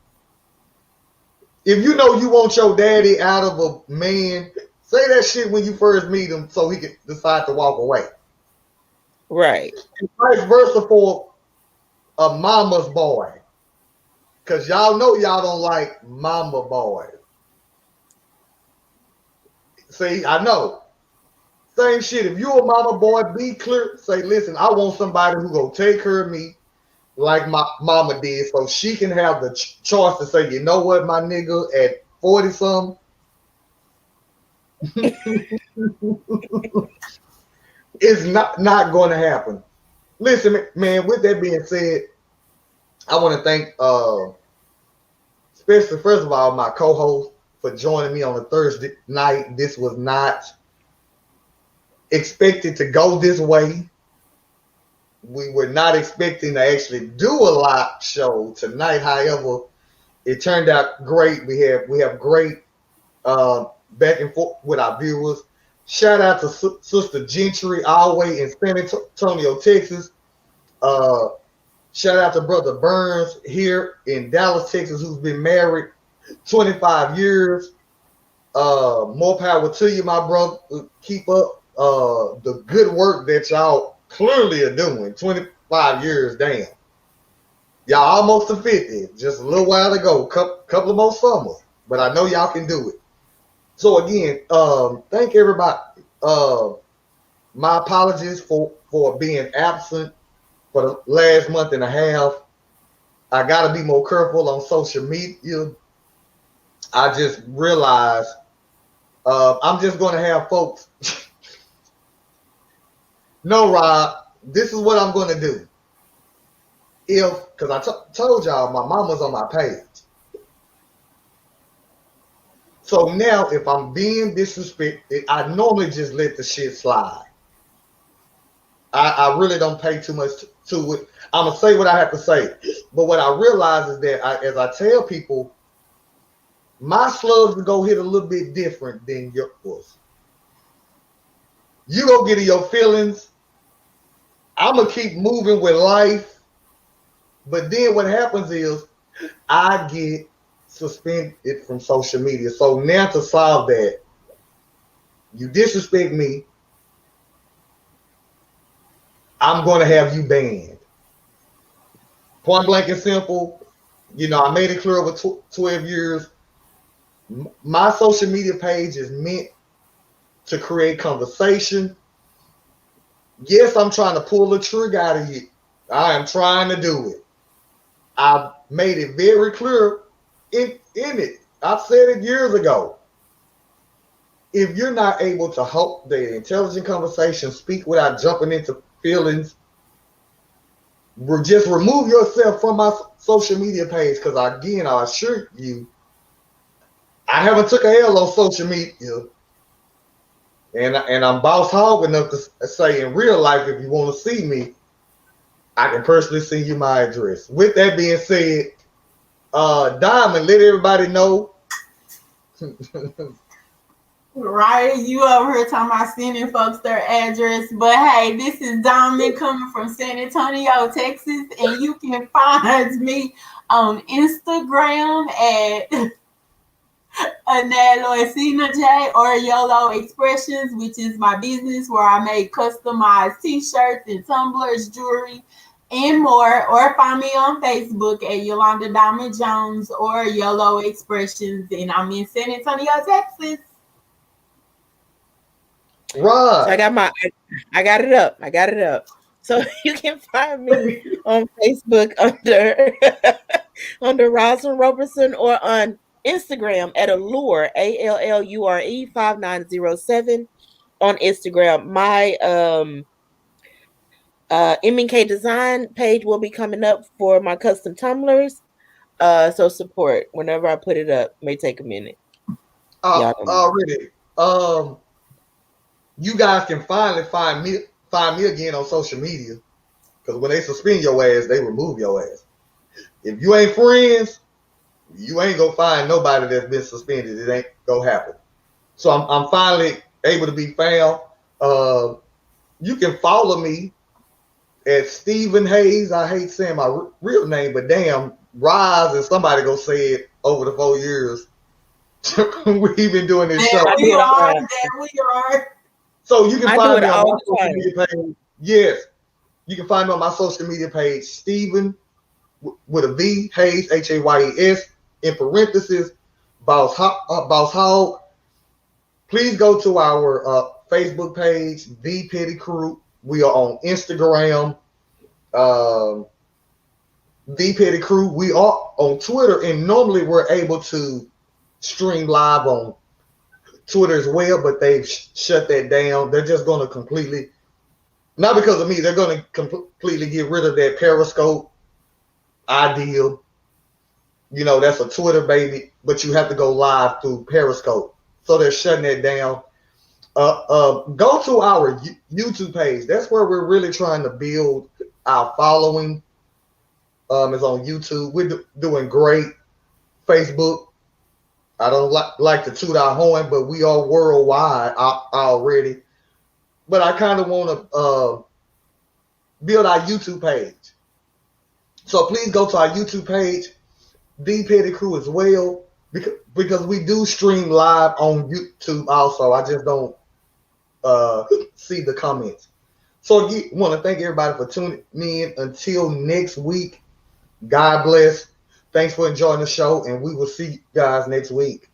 If you know you want your daddy out of a man, say that shit when you first meet him so he can decide to walk away. Right. And vice versa for a mama's boy. Because y'all know y'all don't like mama boys. See, I know. Same shit. If you a mama boy, be clear. Say, listen, I want somebody who gonna take care of me like my mama did, so she can have the choice to say, you know what, my nigga, at 40-something, it's not going to happen. Listen, man, with that being said, I want to thank, especially, first of all, my co-host for joining me on a Thursday night. This was not expected to go this way. We were not expecting to actually do a live show tonight. However, it turned out great. We have great back and forth with our viewers. Shout out to Sister Gentry, all the way in San Antonio, Texas. Shout out to Brother Burns here in Dallas, Texas, who's been married 25 years. More power to you, my brother. Keep up the good work that y'all clearly are doing. 25 years, damn. Y'all almost to 50. Just a little while ago, couple of more summers. But I know y'all can do it. So again, thank everybody. My apologies for being absent for the last month and a half. I gotta be more careful on social media. I just realized I'm just gonna have folks. No, Rob, this is what I'm going to do. Because I told y'all my mama's on my page. So now if I'm being disrespected, I normally just let the shit slide. I really don't pay too much to it. I'm going to say what I have to say. But what I realize is that as I tell people, my slugs will go hit a little bit different than yours. You go get in your feelings. I'm going to keep moving with life. But then what happens is I get suspended from social media. So now to solve that, you disrespect me, I'm going to have you banned. Point blank and simple. You know, I made it clear over 12 years. My social media page is meant to create conversation. Yes, I'm trying to pull the trigger out of you. I am trying to do it. I made it very clear in it. I said it years ago. If you're not able to hold the intelligent conversation, speak without jumping into feelings, just remove yourself from my social media page. Because again, I assure you, I haven't took a L on social media. And I'm boss hog enough to say in real life, if you want to see me, I can personally send you my address. With that being said, Diamond, let everybody know. Right, you over here talking about sending folks their address, but hey, this is Diamond coming from San Antonio, Texas, and you can find me on Instagram at Analoicina J or YOLO Expressions, which is my business where I make customized t-shirts and tumblers, jewelry, and more. Or find me on Facebook at Yolanda Diamond Jones or YOLO Expressions, and I'm in San Antonio, Texas. Right. So I got it up. So you can find me on Facebook under Roslyn Roberson, or on Instagram at Allure, ALLURE 5907 on Instagram. My MNK Design page will be coming up for my custom tumblers. So support whenever I put it up. May take a minute. Already. You guys can finally find me again on social media. Because when they suspend your ass, they remove your ass. If you ain't friends, you ain't gonna find nobody that's been suspended. It ain't gonna happen. So I'm finally able to be found. You can follow me at Stephen Hayes. I hate saying my real name, but damn, Rise, and somebody go say it over the 4 years. We've been doing this show. There we are. So you can find me on my social time. media page. Yes. You can find me on my social media page, Stephen with a V, Hayes, Hayes, in parentheses, Boss Hog. Please go to our Facebook page, The Petty Crew. We are on Instagram, The Petty Crew. We are on Twitter, and normally we're able to stream live on Twitter as well, but they've shut that down. They're just going to completely, not because of me, they're going to completely get rid of that Periscope ideal. You know, that's a Twitter baby, but you have to go live through Periscope. So they're shutting that down. Go to our YouTube page. That's where we're really trying to build our following. It's on YouTube. We're doing great. Facebook. I don't like to toot our horn, but we are worldwide already. But I kind of want to build our YouTube page. So please go to our YouTube page, The Petty Crew as well, because we do stream live on YouTube also. I just don't see the comments. So I want to thank everybody for tuning in. Until next week, God bless. Thanks for enjoying the show, and we will see you guys next week.